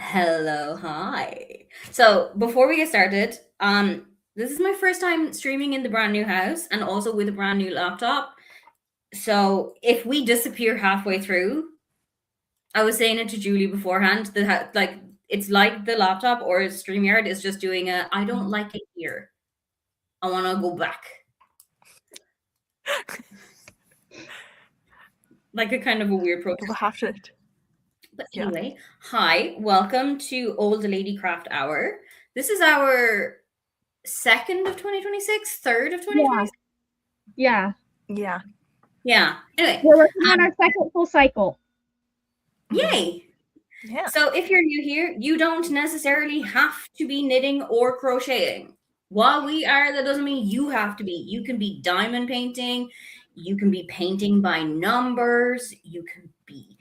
Hello, hi. So before we get started, this is my first time streaming in the brand new house and also with a brand new laptop. So if we disappear halfway through, I was saying it to Julie beforehand that like it's like the laptop or StreamYard is just doing a I don't like it here. I want to go back. Like a kind of a weird We'll protest. have to. But anyway, hi, welcome to Old Lady Craft Hour. This is our second of 2026, third of 2026. Yeah. Anyway, We're working on our second full cycle. Yay! Yeah. So if you're new here, you don't necessarily have to be knitting or crocheting. While we are, that doesn't mean you have to be. You can be diamond painting, you can be painting by numbers, you can be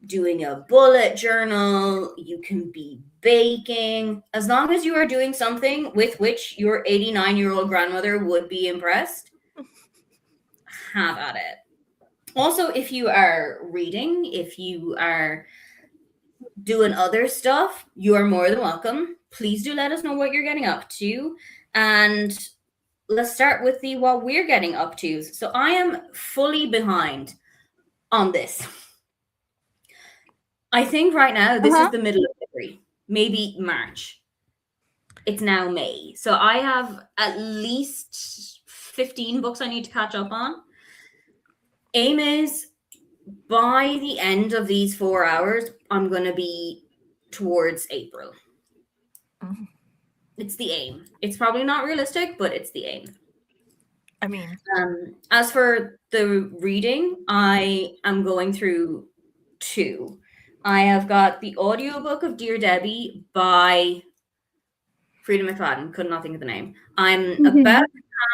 doing a bullet journal, you can be baking. As long as you are doing something with which your 89-year-old grandmother would be impressed, have at it. Also, if you are reading, if you are doing other stuff, you are more than welcome. Please do let us know what you're getting up to. And let's start with the what we're getting up to. So I am fully behind on this. I think right now this is the middle of February, maybe March. It's now May. So I have at least 15 books I need to catch up on. Aim is by the end of these 4 hours, I'm going to be towards April. Mm-hmm. It's the aim. It's probably not realistic, but it's the aim. I mean, as for the reading, I am going through 2. I have got the audiobook of Dear Debbie by Frida McFadden. Could not think of the name. I'm about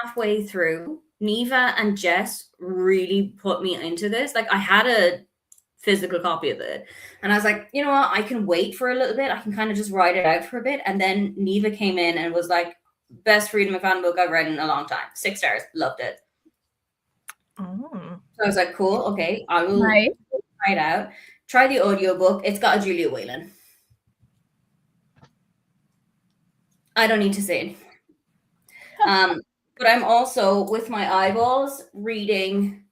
halfway through. Neva and Jess really put me into this. Like I had a physical copy of it. And I was like, you know what? I can wait for a little bit. I can kind of just write it out for a bit. And then Neva came in and was like, best Freedom of Fan book I've read in a long time. 6 stars. Loved it. So I was like, cool. Okay. I will try it out. Try the audiobook. It's got a Julia Whalen. I don't need to say it. But I'm also, with my eyeballs, reading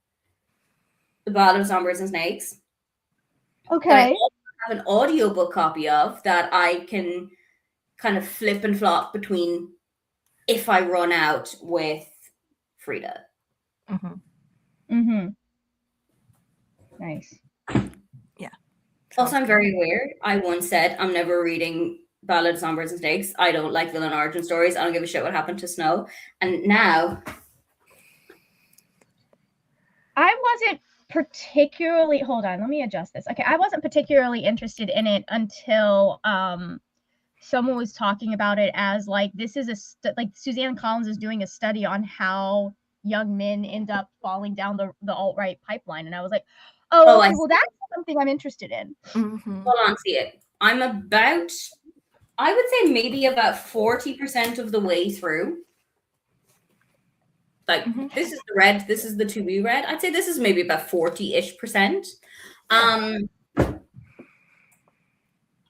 The Ballad of Songbirds and Snakes. Okay. I also have an audiobook copy of that I can kind of flip and flop between if I run out with Frida. Nice. Yeah. Also, I'm very aware. I once said I'm never reading Ballad of Songbirds and Snakes. I don't like villain origin stories. I don't give a shit what happened to Snow. And now I wasn't particularly, hold on, let me adjust this. Okay, I wasn't particularly interested in it until someone was talking about it as like this is like Suzanne Collins is doing a study on how young men end up falling down the alt-right pipeline, and I was like, oh okay, well that's something I'm interested in. Hold on, see it. I'm about, I would say maybe about 40% of the way through. Like this is the red, this is the to be read. I'd say this is maybe about 40-ish%.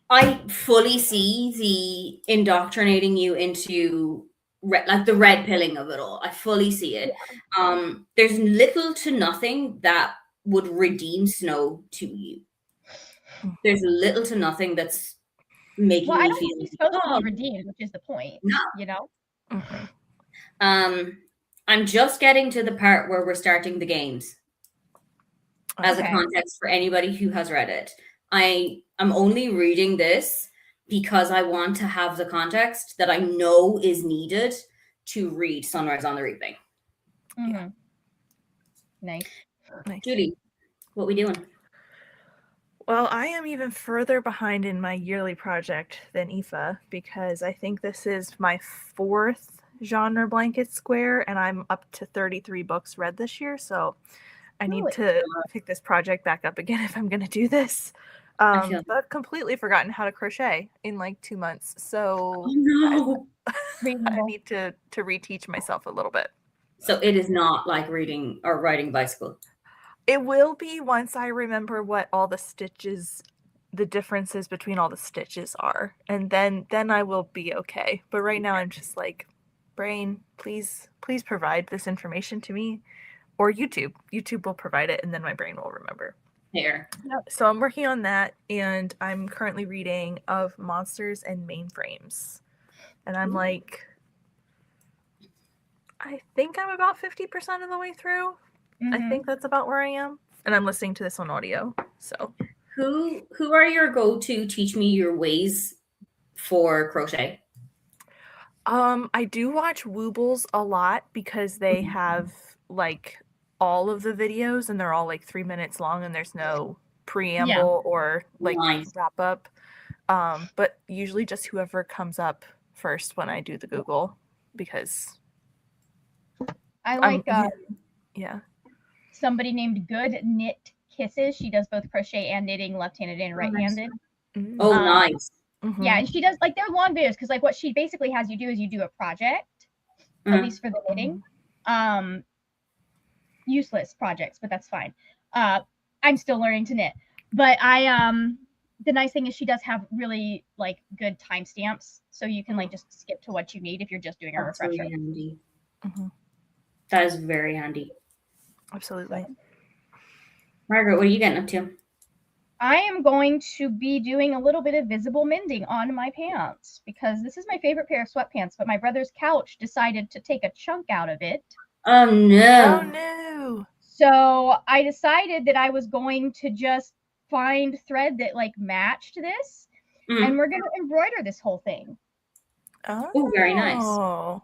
I fully see the indoctrinating you into like the red pilling of it all. I fully see it. There's little to nothing that would redeem Snow to you. There's little to nothing that's making me feel. He's supposed to be redeemed, which is the point. No. You know. I'm just getting to the part where we're starting the games. As a context for anybody who has read it. I'm only reading this because I want to have the context that I know is needed to read Sunrise on the Reaping. Nice. Julie, what we doing? Well, I am even further behind in my yearly project than Aoife because I think this is my 4th genre blanket square and I'm up to 33 books read this year. So I need to pick this project back up again if I'm going to do this. But I've completely forgotten how to crochet in like 2 months. So I need to reteach myself a little bit. So it is not like reading or riding a bicycle. It will be once I remember what all the stitches the differences between all the stitches are, and then I will be okay. But right now I'm just like, brain, please provide this information to me, or YouTube will provide it, and then my brain will remember. Here. So I'm working on that, and I'm currently reading Of Monsters and Mainframes, and I'm like, I think I'm about 50% of the way through. I think that's about where I am, and I'm listening to this on audio. So Who are your go-to teach me your ways for crochet? I do watch Woobles a lot because they have like all of the videos, and they're all like 3 minutes long, and there's no preamble or like Nice. wrap up. But usually just whoever comes up first when I do the Google, because I like yeah. somebody named Good Knit Kisses. She does both crochet and knitting, left-handed and right-handed. Oh, nice. Yeah, and she does like they're long videos because like what she basically has you do is you do a project, at least for the knitting. Useless projects, but that's fine. I'm still learning to knit, but the nice thing is she does have really like good timestamps, so you can like just skip to what you need if you're just doing a refresher. Really handy. That is very handy. Absolutely. Margaret, what are you getting up to? I am going to be doing a little bit of visible mending on my pants because this is my favorite pair of sweatpants, but my brother's couch decided to take a chunk out of it. Oh no. Oh no. So I decided that I was going to just find thread that like matched this, and we're going to embroider this whole thing. Oh, very nice. Oh.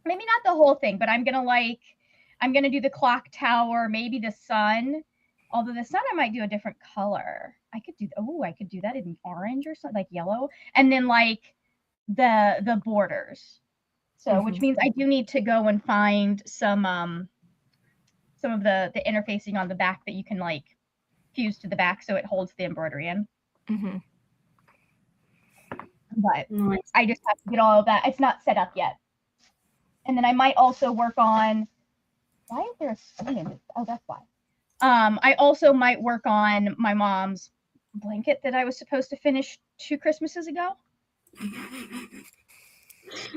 Maybe not the whole thing, but I'm going to do the clock tower, maybe the sun. Although the sun, I might do a different color. I could do that in orange or something, like yellow. And then like the borders. So, which means I do need to go and find some of the interfacing on the back that you can like fuse to the back so it holds the embroidery in. But Nice. I just have to get all of that. It's not set up yet. And then I might also work on, why is there a stain in it? Oh, that's why. I also might work on my mom's blanket that I was supposed to finish 2 Christmases ago.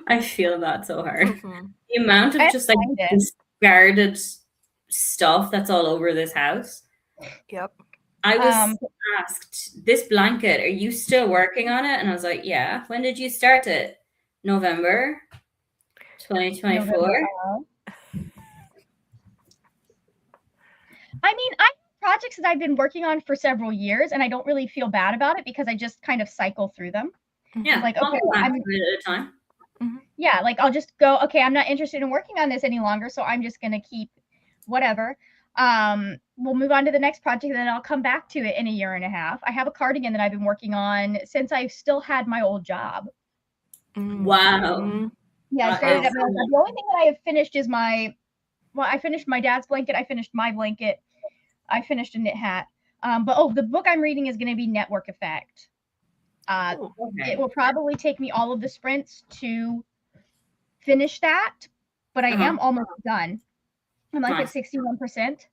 I feel that so hard. The amount of just like discarded stuff that's all over this house. Yep. I was asked, this blanket, are you still working on it? And I was like, yeah. When did you start it? November 2024. I mean, I have projects that I've been working on for several years, and I don't really feel bad about it because I just kind of cycle through them. Yeah, like, okay, I'm at a time. Yeah, like I'll just go, okay, I'm not interested in working on this any longer, so I'm just gonna keep whatever. We'll move on to the next project, and then I'll come back to it in a year and a half. I have a cardigan that I've been working on since I still had my old job. Wow. Yeah, the only thing that I have finished is I finished my dad's blanket, I finished my blanket, I finished a knit hat. But the book I'm reading is going to be Network Effect. It will probably take me all of the sprints to finish that, but I am almost done. I'm like at 61%.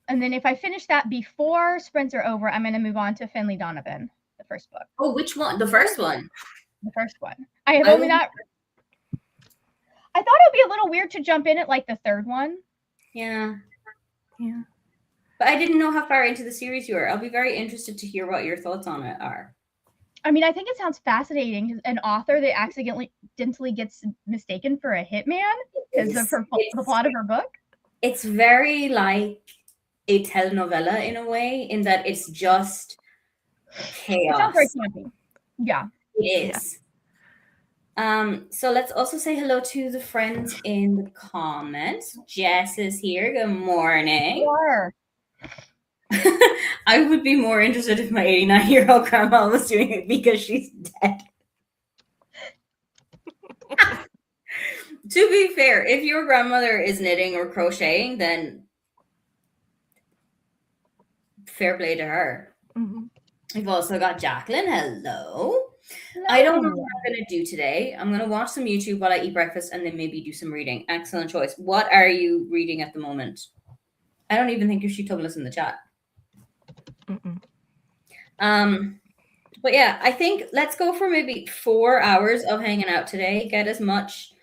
And then if I finish that before sprints are over, I'm going to move on to Finley Donovan, the first book. Oh, which one? The first one? The first one. I have only not... I thought it would be a little weird to jump in at like the third one. Yeah. But I didn't know how far into the series you were. I'll be very interested to hear what your thoughts on it are. I mean, I think it sounds fascinating. An author that accidentally gets mistaken for a hitman because of the plot of her book. It's very like a telenovela in a way, in that it's just chaos. It sounds very campy. Yeah. It is. So let's also say hello to the friends in the comments. Jess is here. Good morning. Sure. I would be more interested if my 89-year-old grandma was doing it because she's dead. To be fair, if your grandmother is knitting or crocheting, then fair play to her. We've also got Jacqueline. Hello. I don't know what I'm going to do today. I'm going to watch some YouTube while I eat breakfast and then maybe do some reading. Excellent choice. What are you reading at the moment? I don't even think she told us in the chat. But yeah, I think let's go for maybe 4 hours of hanging out today. Get as much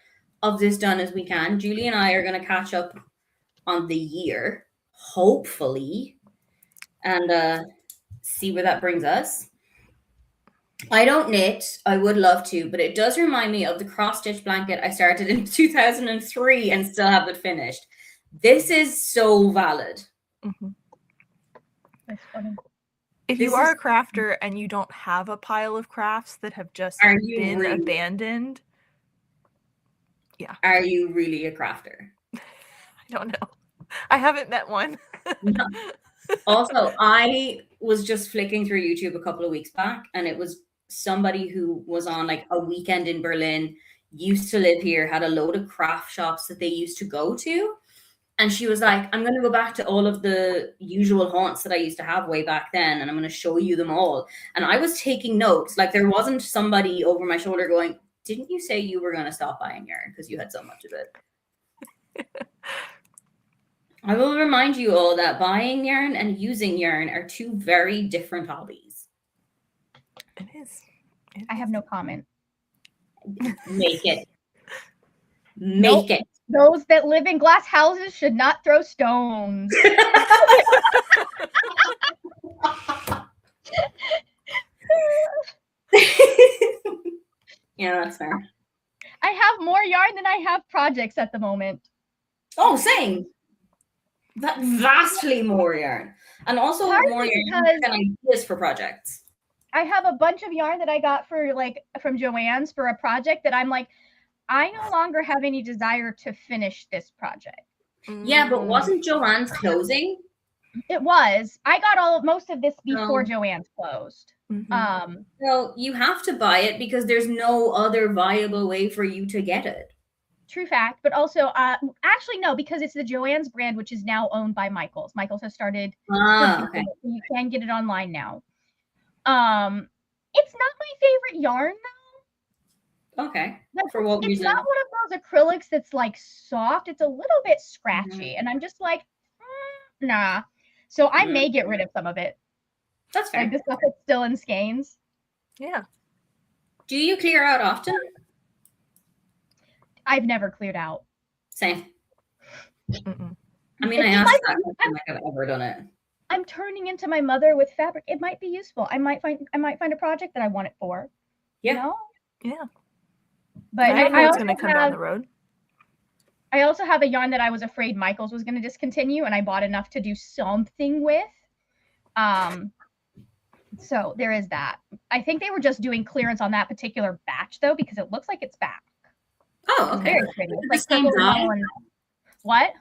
of this done as we can. Julie and I are going to catch up on the year, hopefully, and see where that brings us. I don't knit. I would love to, but it does remind me of the cross-stitch blanket I started in 2003 and still haven't finished. This is so valid. Mm-hmm. That's funny. If you are a crafter and you don't have a pile of crafts that have just been abandoned, yeah. Are you really a crafter? I don't know. I haven't met one. No. Also, I was just flicking through YouTube a couple of weeks back, and it was somebody who was on like a weekend in Berlin, used to live here, had a load of craft shops that they used to go to. And she was like, I'm going to go back to all of the usual haunts that I used to have way back then, and I'm going to show you them all. And I was taking notes. Like, there wasn't somebody over my shoulder going, didn't you say you were going to stop buying yarn because you had so much of it? I will remind you all that buying yarn and using yarn are two very different hobbies. It is. I have no comment. Make it. Make it. Those that live in glass houses should not throw stones. Yeah, that's fair. I have more yarn than I have projects at the moment. Oh, same. That vastly more yarn. And also more yarn than ideas for projects. I have a bunch of yarn that I got from Joann's for a project that I'm like, I no longer have any desire to finish this project. Yeah, but wasn't Joann's closing? It was. I got most of this before Joann's closed. Mm-hmm. Well, you have to buy it because there's no other viable way for you to get it. True fact, but also, actually no, because it's the Joann's brand, which is now owned by Michaels. Michaels has started. Okay. You can get it online now. It's not my favorite yarn though. Okay. For what reason? It's not one of those acrylics that's like soft. It's a little bit scratchy, and I'm just like, nah. So I may get rid of some of it. That's fair. Like the stuff that's still in skeins. Yeah. Do you clear out often? I've never cleared out. Same. Mm-mm. I mean, I asked that question like I've ever done it. I'm turning into my mother with fabric. It might be useful. I might find a project that I want it for. Yeah. You know? Yeah. But I don't know what's going to come down the road. I also have a yarn that I was afraid Michaels was going to discontinue, and I bought enough to do something with. So there is that. I think they were just doing clearance on that particular batch though, because it looks like it's back. Oh, okay. Very pretty. It's the same dye? What?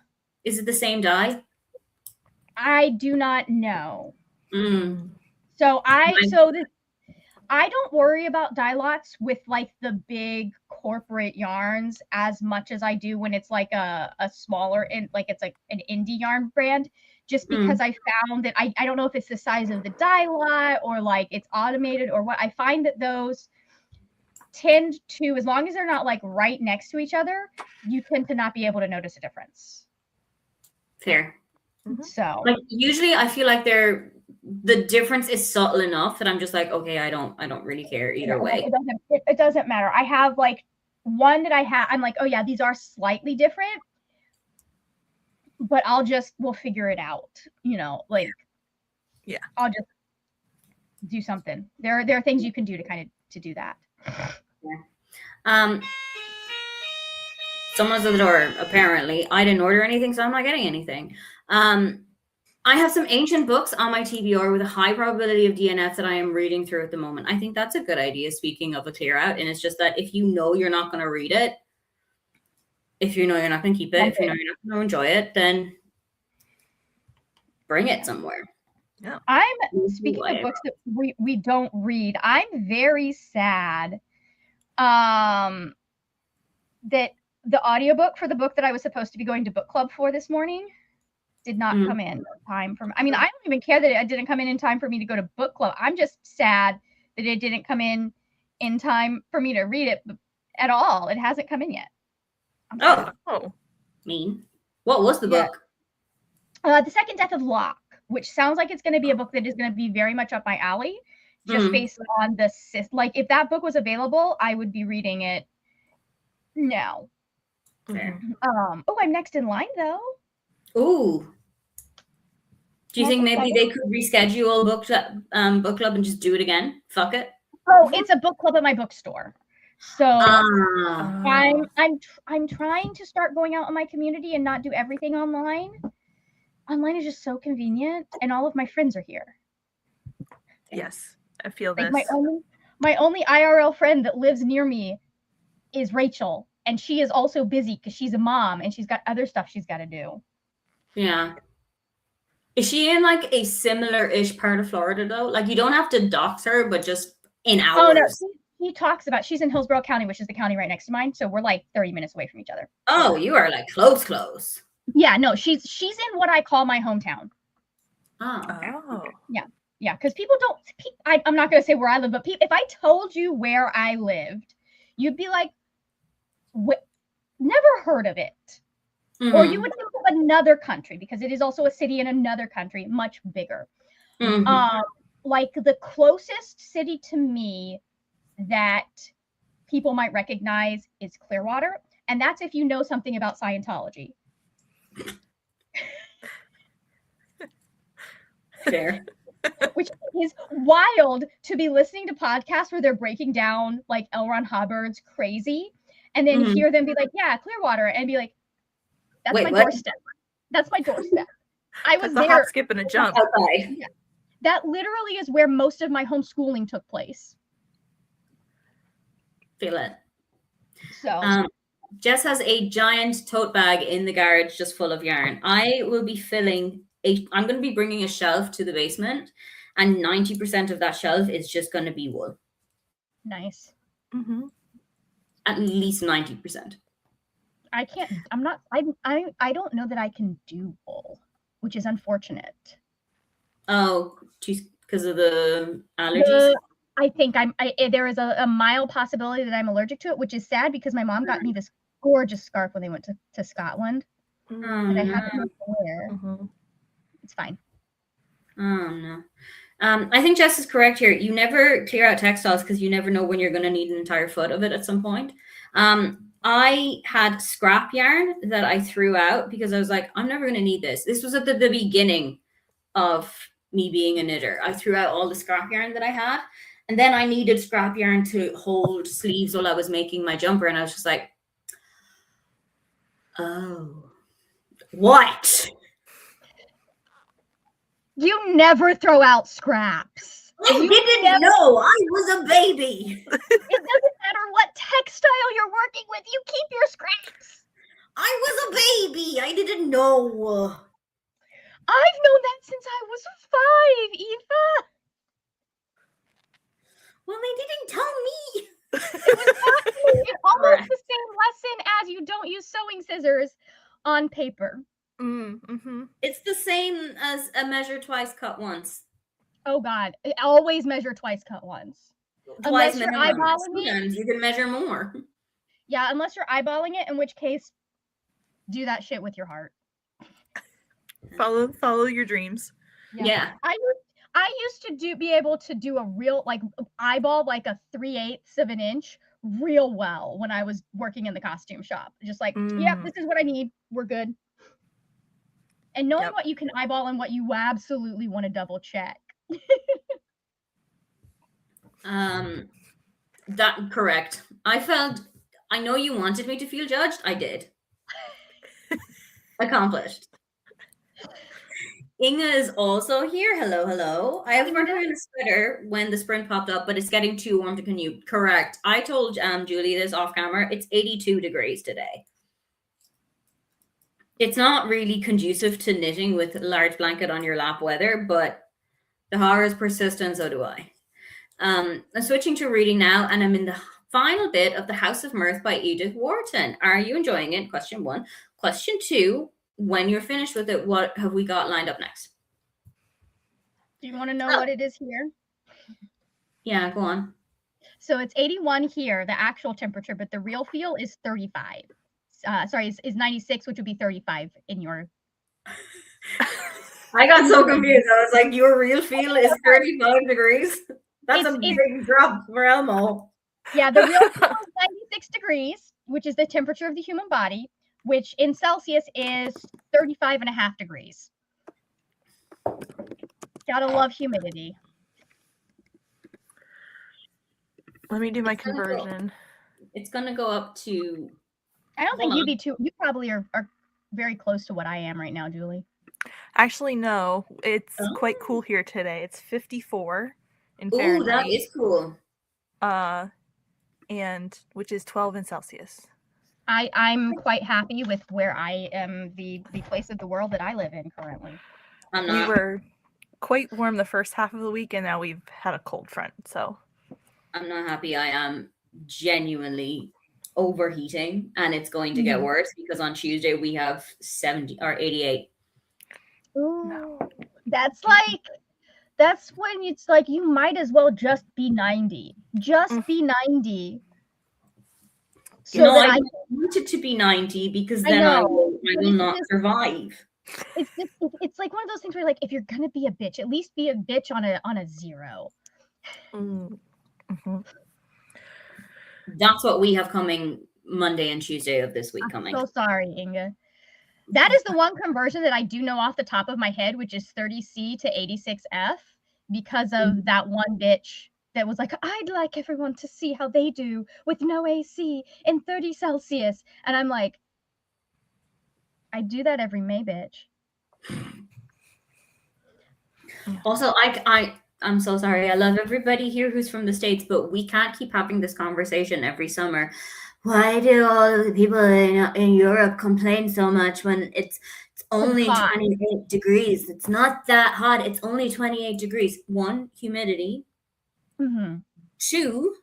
Is it the same dye? I do not know. Mm. So I don't worry about dye lots with like the big corporate yarns as much as I do when it's like a smaller, like it's like an indie yarn brand, just because I found that I don't know if it's the size of the dye lot or like it's automated or what. I find that those tend to, as long as they're not like right next to each other, you tend to not be able to notice a difference. Fair. Mm-hmm. So like usually I feel like the difference is subtle enough that I'm just like, okay, I don't really care either way. It doesn't matter. I have like one that I'm like, oh yeah, these are slightly different, but we'll figure it out. You know, like, yeah, I'll just do something. There are things you can do to do that. Yeah. Someone's at the door, apparently. I didn't order anything, so I'm not getting anything. I have some ancient books on my TBR with a high probability of DNF that I am reading through at the moment. I think that's a good idea, speaking of a clear out. And it's just that if you know you're not going to read it, if you know you're not going to keep it, if you know you're not going to enjoy it, then bring it somewhere. Yeah. Speaking of books that we don't read, I'm very sad that the audiobook for the book that I was supposed to be going to book club for this morning did not come in time for me. I mean, I don't even care that it didn't come in time for me to go to book club. I'm just sad that it didn't come in time for me to read it at all. It hasn't come in yet. Oh, mean. What was the book? The Second Death of Locke which sounds like it's going to be a book that is going to be very much up my alley, just based on the like if that book was available, I would be reading it now. Fair. Oh, I'm next in line though. Ooh. Do you think maybe they could reschedule book club and just do it again? Fuck it. Oh, it's a book club at my bookstore. So Ah. I'm trying to start going out in my community and not do everything online. Online is just so convenient, and all of my friends are here. Yes, I feel Like this. my only IRL friend that lives near me is Rachel, and she is also busy because she's a mom and she's got other stuff she's got to do. Yeah. Is she in like a similar-ish part of Florida though? Like you don't have to dox her, but just in hours. Oh no, he talks about she's in Hillsborough County, which is the county right next to mine. So we're like 30 minutes away from each other. Oh, you are like close. Yeah, no, she's in what I call my hometown. Oh, okay. Oh. Yeah, because people don't. I'm not going to say where I live, but if I told you where I lived, you'd be like, never heard of it. Mm-hmm. Or you would think of another country because it is also a city in another country, much bigger. Mm-hmm. Like the closest city to me that people might recognize is Clearwater, and that's if you know something about Scientology. Fair. Which is wild to be listening to podcasts where they're breaking down like L. Ron Hubbard's Crazy, and then hear them be like, "Yeah, Clearwater," and be like, "That's my doorstep. That's my doorstep." I was That's there. A hop, skip, and a jump. Okay. Yeah. That literally is where most of my homeschooling took place. Feel it. So Jess has a giant tote bag in the garage just full of yarn. I will be I'm going to be bringing a shelf to the basement, and 90% of that shelf is just going to be wool. Nice. Mm-hmm. At least 90%. I can't. I'm not. I don't know that I can do wool, which is unfortunate. Oh, because of the allergies? I think there is a mild possibility that I'm allergic to it, which is sad because my mom got me this gorgeous scarf when they went to Scotland. Oh, and I haven't to wear. Mm-hmm. It's fine. Oh, no. I think Jess is correct here. You never clear out textiles because you never know when you're going to need an entire foot of it at some point. I had scrap yarn that I threw out because I was like, I'm never going to need this. This was at the beginning of me being a knitter. I threw out all the scrap yarn that I had. And then I needed scrap yarn to hold sleeves while I was making my jumper. And I was just like, oh, what? You never throw out scraps. I didn't know. I was a baby. It doesn't matter what textile you're working with. You keep your scraps. I was a baby. I didn't know. I've known that since I was 5, Eva. Well, they didn't tell me. It was actually almost the same lesson as you don't use sewing scissors on paper. Mm-hmm. It's the same as a measure twice, cut once. Oh God! Always measure twice, cut once. Twice unless you're minimum. eyeballing Sometimes you can measure more. Yeah, unless you're eyeballing it, in which case, do that shit with your heart. Follow your dreams. Yeah. I used to be able to do a real eyeball like a 3/8 of an inch real well when I was working in the costume shop. Just yep, this is what I need. We're good. And knowing what you can eyeball and what you absolutely want to double check. That correct. I know you wanted me to feel judged. I did. Accomplished. Inga is also here. Hello. I have worn a sweater when the sprint popped up, but it's getting too warm to commute. Correct. I told Julie this off camera. It's 82 degrees today. It's not really conducive to knitting with a large blanket on your lap weather, but the horrors persist, and so do I. I'm switching to reading now, and I'm in the final bit of The House of Mirth by Edith Wharton. Are you enjoying it? Question 1. Question 2, when you're finished with it, what have we got lined up next? Do you want to know what it is here? Yeah, go on. So it's 81 here, the actual temperature, but the real feel is 35. Is 96, which would be 35 in your. I got so confused. I was like, your real feel is 35 degrees? That's a It's- big drop for Elmo. Yeah, the real feel is 96 degrees, which is the temperature of the human body, which in Celsius is 35.5 degrees. Gotta love humidity. Let me do my conversion. It's gonna go up to. I don't think Hold you'd on. be too. You probably are very close to what I am right now, Julie. Actually, no. It's Oh. quite cool here today. It's 54 in Ooh, Fahrenheit. that is cool. And which is 12 in Celsius. I'm quite happy with where I am, the place of the world that I live in currently. I'm We not. were quite warm the first half of the week, and now we've had a cold front. So I'm not happy. I am genuinely overheating, and it's going to get worse because on Tuesday we have 70 or 88. Ooh, that's when it's like you might as well just be 90. Just be 90. So No, that I want it to be 90 because I then I know, will but not survive. it's like one of those things where like if you're gonna be a bitch, at least be a bitch on a 0. Mhm. That's what we have coming Monday and Tuesday of this week coming. So sorry, Inga. That is the one conversion that I do know off the top of my head, which is 30C to 86F, because of that one bitch that was like, I'd like everyone to see how they do with no AC in 30 Celsius. And I'm like, I do that every May, bitch. Also, I'm so sorry. I love everybody here who's from the States, but we can't keep having this conversation every summer. Why do all the people in Europe complain so much when it's only 28 degrees? It's not that hot. It's only 28 degrees. 1, humidity. 2,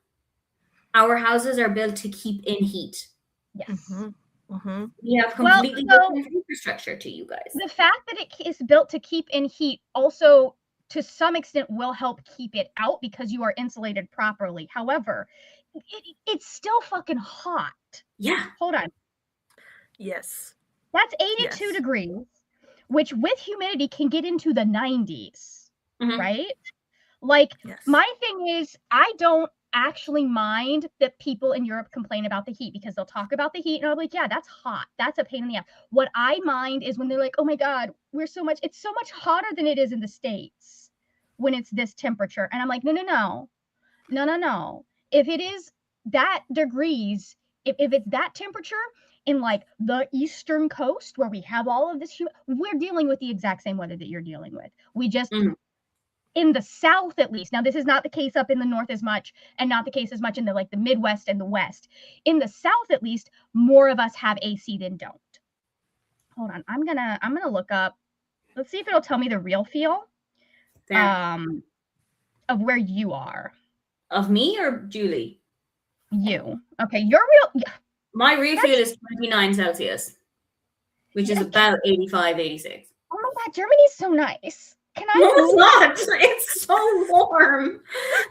our houses are built to keep in heat. Yes. We have completely different infrastructure to you guys. The fact that it is built to keep in heat also, to some extent, will help keep it out because you are insulated properly. However, it's still fucking hot. Yeah. Hold on. Yes. That's 82 degrees, which with humidity can get into the 90s, right? Like, my thing is, I don't actually mind that people in Europe complain about the heat because they'll talk about the heat and I'm like, yeah, that's hot. That's a pain in the ass. What I mind is when they're like, oh my God, it's so much hotter than it is in the States when it's this temperature. And I'm like, no. If it is that degrees, if it's that temperature in like the eastern coast where we have all of this, we're dealing with the exact same weather that you're dealing with. We just, in the South at least, now this is not the case up in the North as much, and not the case as much in the Midwest and the West. In the South at least, more of us have AC than don't. Hold on, I'm gonna look up. Let's see if it'll tell me the real feel of where you are. Of me or Julie? You. Okay, your real. My real feel is 29 Celsius, which is about 85, 86. Oh my God, Germany's so nice. Can I? No, it's not. It's so warm.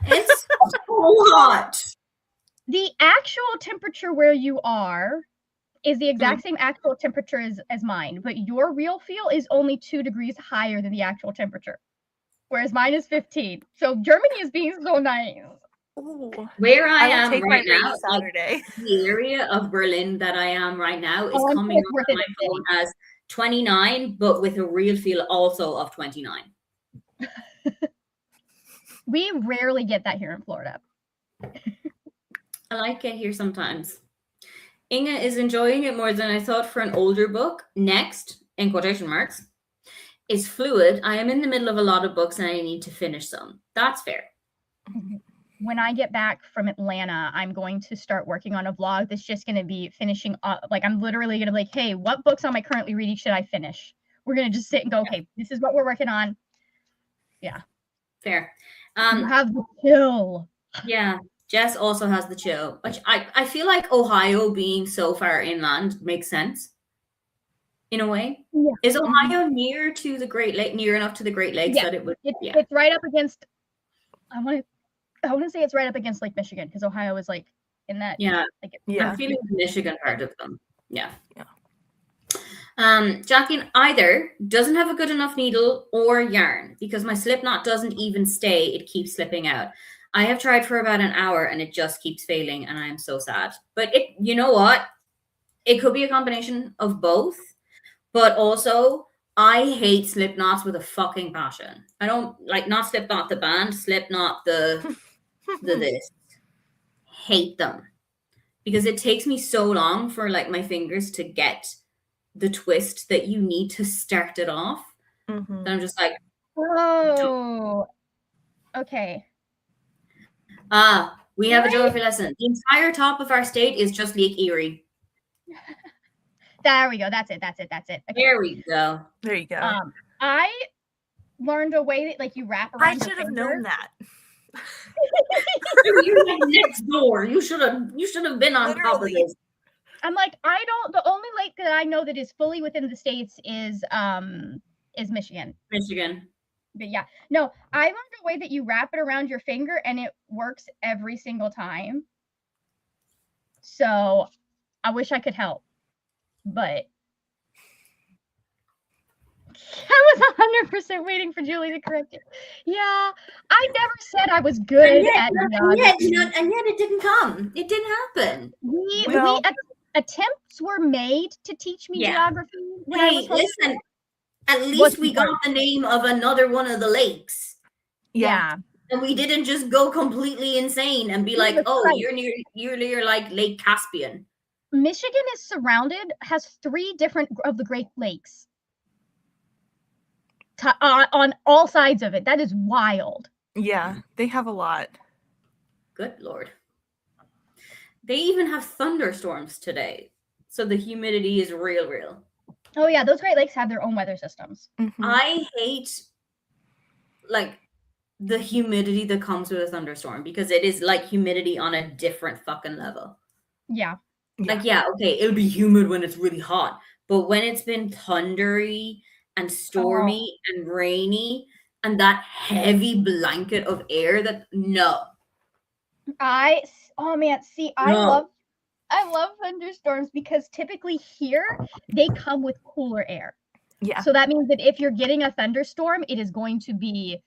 It's so hot. The actual temperature where you are is the exact same actual temperature as mine, but your real feel is only 2 degrees higher than the actual temperature, whereas mine is 15. So Germany is being so nice. Ooh. Where I am right now, Saturday. The area of Berlin that I am right now is coming up on my phone as 29, but with a real feel also of 29. We rarely get that here in Florida. I like it here sometimes. Inga is enjoying it more than I thought for an older book. Next, in quotation marks, is fluid. I am in the middle of a lot of books and I need to finish some. That's fair. When I get back from Atlanta, I'm going to start working on a vlog that's just going to be finishing up. Like, I'm literally going to be like, hey, what books am I currently reading should I finish? We're going to just sit and go, okay, this is what we're working on. Yeah. Fair. You have the chill. Yeah. Jess also has the chill, which I feel like Ohio being so far inland makes sense in a way. Yeah. Is Ohio near to the Great Lake, near enough to the Great Lakes that it would? It's right up against. I want to say it's right up against Lake Michigan because Ohio is like in that. Yeah. Like I'm feeling the Michigan part of them. Yeah. Jacqueline either doesn't have a good enough needle or yarn because my slip knot doesn't even stay. It keeps slipping out. I have tried for about an hour and it just keeps failing and I am so sad. But you know what? It could be a combination of both, but also I hate slip knots with a fucking passion. I don't like not slip knot the band, slip knot the this. Hate them because it takes me so long for like my fingers to get the twist that you need to start it off. Mhm. Then I'm just like, Oh, okay. we have a geography lesson. The entire top of our state is just Lake Erie. There we go. That's it. Okay. There we go. There you go. I learned a way that like you wrap around. I should have known that. You're like next door. You should have been on top of this. I'm like, the only lake that I know that is fully within the states is Michigan. But yeah, no, I learned a way that you wrap it around your finger and it works every single time. So I wish I could help, but I was 100% waiting for Julie to correct it. Yeah, I never said I was good and yet, at geography. And yet it didn't come. It didn't happen. Attempts were made to teach me geography. Hey, listen. At least we got the name of another one of the lakes. Yeah. And we didn't just go completely insane and be like, oh, you're near like Lake Caspian. Michigan has 3 different of the Great Lakes. On all sides of it. That is wild. Yeah, they have a lot. Good Lord. They even have thunderstorms today. So the humidity is real. Oh yeah, those Great Lakes have their own weather systems. Mm-hmm. I hate like the humidity that comes with a thunderstorm because it is like humidity on a different fucking level. Yeah. Like, okay, it'll be humid when it's really hot. But when it's been thundery and stormy and rainy and that heavy blanket of air I love thunderstorms because typically here they come with cooler air. Yeah. So that means that if you're getting a thunderstorm, it is going to be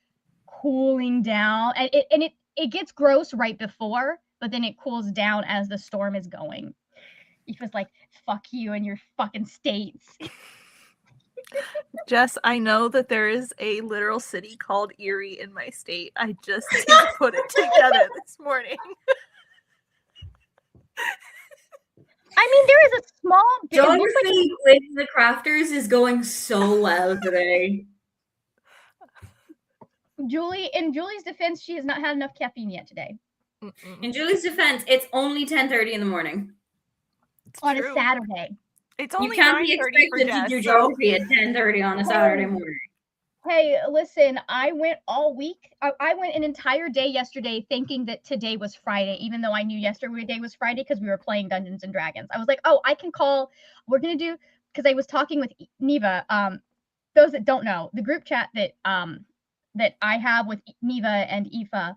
cooling down and it gets gross right before, but then it cools down as the storm is going. It was like, fuck you and your fucking states. Jess, I know that there is a literal city called Erie in my state. I just didn't put it together this morning. I mean, there is a small geography with the crafters is going so well today. In Julie's defense, she has not had enough caffeine yet today. Mm-mm. In Julie's defense, it's only 10:30 in the morning. On a Saturday. It's only you can't be expected to do geography at 10:30 on a Saturday morning. Hey, listen, I went all week. I went an entire day yesterday thinking that today was Friday, even though I knew yesterday was Friday because we were playing Dungeons and Dragons. I was like, oh, I can call. We're going to do, because I was talking with Neva. Those that don't know, the group chat that I have with Neva and Aoife,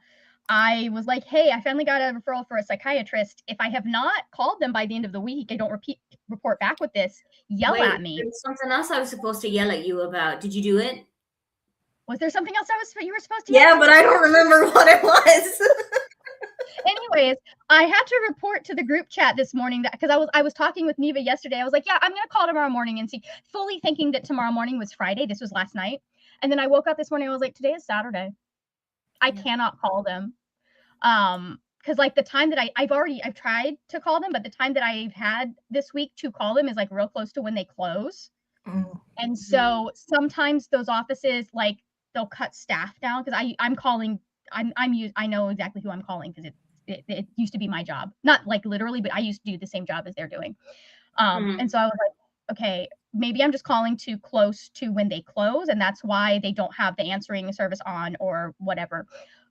I was like, hey, I finally got a referral for a psychiatrist. If I have not called them by the end of the week, I don't report back with this, yell at me. There's something else I was supposed to yell at you about. Did you do it? Was there something else you were supposed to? Yeah, but I don't remember what it was. Anyways, I had to report to the group chat this morning that because I was talking with Neva yesterday. I was like, yeah, I'm gonna call tomorrow morning and see, fully thinking that tomorrow morning was Friday. This was last night, and then I woke up this morning. I was like, today is Saturday. I cannot call them, because like the time that I've tried to call them, but the time that I've had this week to call them is like real close to when they close, and so sometimes those offices like. They'll cut staff down because I'm calling. I know exactly who I'm calling because it used to be my job, not like literally, but I used to do the same job as they're doing. And so I was like, okay, maybe I'm just calling too close to when they close, and that's why they don't have the answering service on or whatever.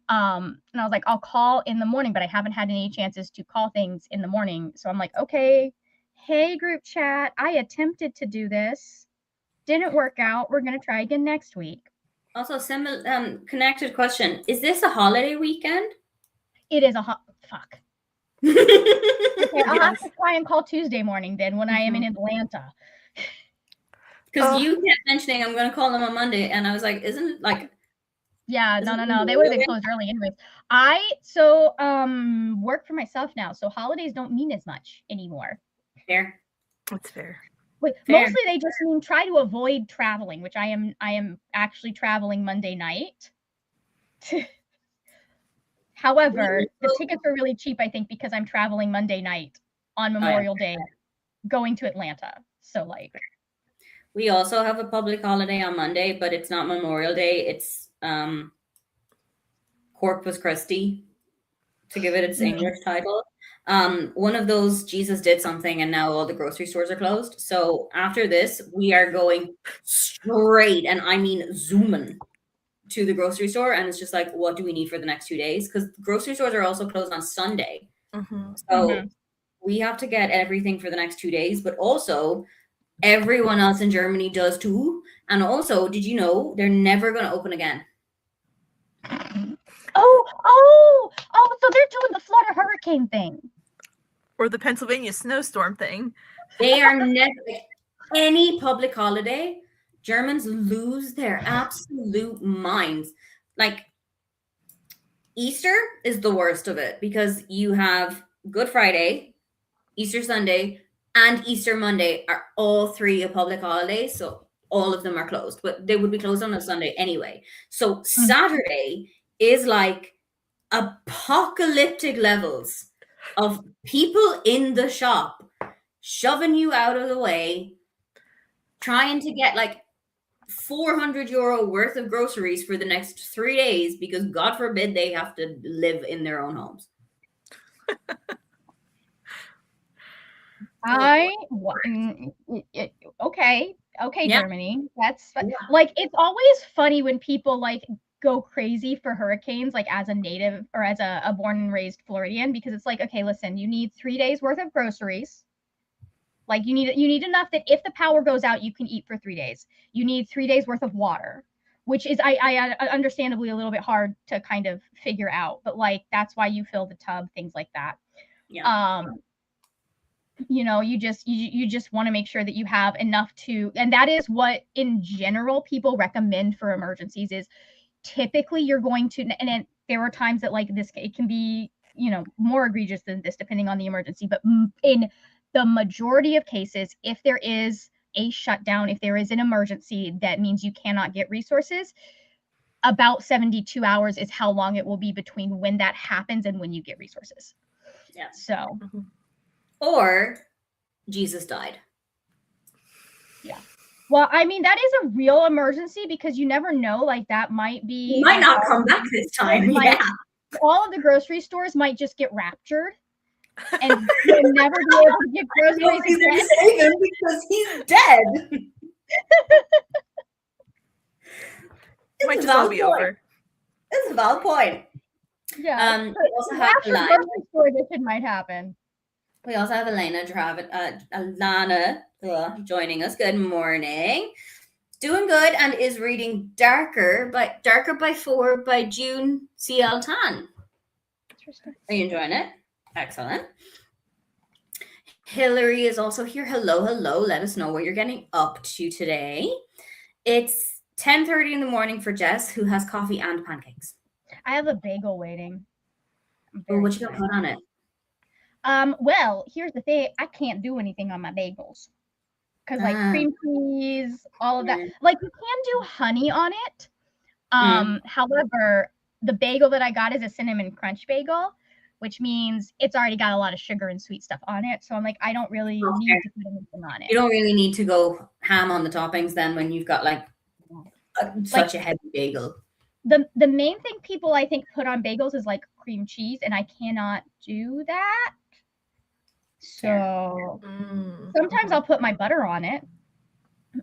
And I was like, I'll call in the morning, but I haven't had any chances to call things in the morning. So I'm like, okay, hey group chat, I attempted to do this, didn't work out. We're gonna try again next week. Also, connected question. Is this a holiday weekend? It is fuck. Okay, I'll have to try and call Tuesday morning then when I am in Atlanta. Because you kept mentioning I'm going to call them on Monday, and I was like, isn't it like? Yeah, Isn't no. They would have been closed early anyways. Work for myself now, so holidays don't mean as much anymore. Fair. That's fair. Wait, Fair. mostly they just mean try to avoid traveling, which I am actually traveling Monday night. However, the tickets are really cheap, I think, because I'm traveling Monday night on Memorial Day, going to Atlanta. So like, we also have a public holiday on Monday, but it's not Memorial Day. It's Corpus Christi, to give it its English title. One of those Jesus did something and now all the grocery stores are closed. So after this, we are going straight, and I mean zooming, to the grocery store, and it's just like, what do we need for the next 2 days? Because grocery stores are also closed on Sunday. So we have to get everything for the next 2 days, but also everyone else in Germany does too. And also, did you know they're never going to open again? Oh, so they're doing the flood or hurricane thing. Or the Pennsylvania snowstorm thing. They are never, like, any public holiday, Germans lose their absolute minds. Like, Easter is the worst of it because you have Good Friday, Easter Sunday, and Easter Monday are all three a public holiday. So all of them are closed, but they would be closed on a Sunday anyway. So Saturday is like apocalyptic levels of people in the shop shoving you out of the way, trying to get like €400 worth of groceries for the next 3 days because God forbid they have to live in their own homes. Okay, Yeah. Germany. That's Yeah. like, it's always funny when people like go crazy for hurricanes, like as a native or as a born and raised Floridian, because it's like, okay, listen, you need 3 days worth of groceries. Like you need enough that if the power goes out, you can eat for 3 days. You need 3 days worth of water, which is I understandably a little bit hard to kind of figure out, but like that's why you fill the tub, things like that. Yeah. You know, you just want to make sure that you have enough to, and that is what in general people recommend for emergencies is typically you're going to, and there are times that like this, it can be, you know, more egregious than this depending on the emergency, but in the majority of cases, if there is a shutdown, if there is an emergency, that means you cannot get resources. About 72 hours is how long it will be between when that happens and when you get resources. Yeah. So. Or Jesus died. Yeah. Well, I mean, that is a real emergency because you never know. Like that might be. He might not come back this time. Yeah. All of the grocery stores might just get raptured, and you'll never be able to get groceries again. Save him because he's dead. Might just all be over. It's a valid point. Yeah. We also have grocery store edition might happen. We also have Alana joining us. Good morning. Doing good and is reading Darker by 4 by June C.L. Tan. Interesting. Are you enjoying it? Excellent. Hillary is also here. Hello. Let us know what you're getting up to today. It's 10:30 in the morning for Jess, who has coffee and pancakes. I have a bagel waiting. Oh, what you got put on it? Well, here's the thing. I can't do anything on my bagels because like cream cheese, all of that. Like you can do honey on it. However, the bagel that I got is a cinnamon crunch bagel, which means it's already got a lot of sugar and sweet stuff on it. So I'm like, I don't really need to put anything on it. You don't really need to go ham on the toppings then when you've got like such a heavy bagel. The main thing people I think put on bagels is like cream cheese, and I cannot do that. So sometimes I'll put my butter on it.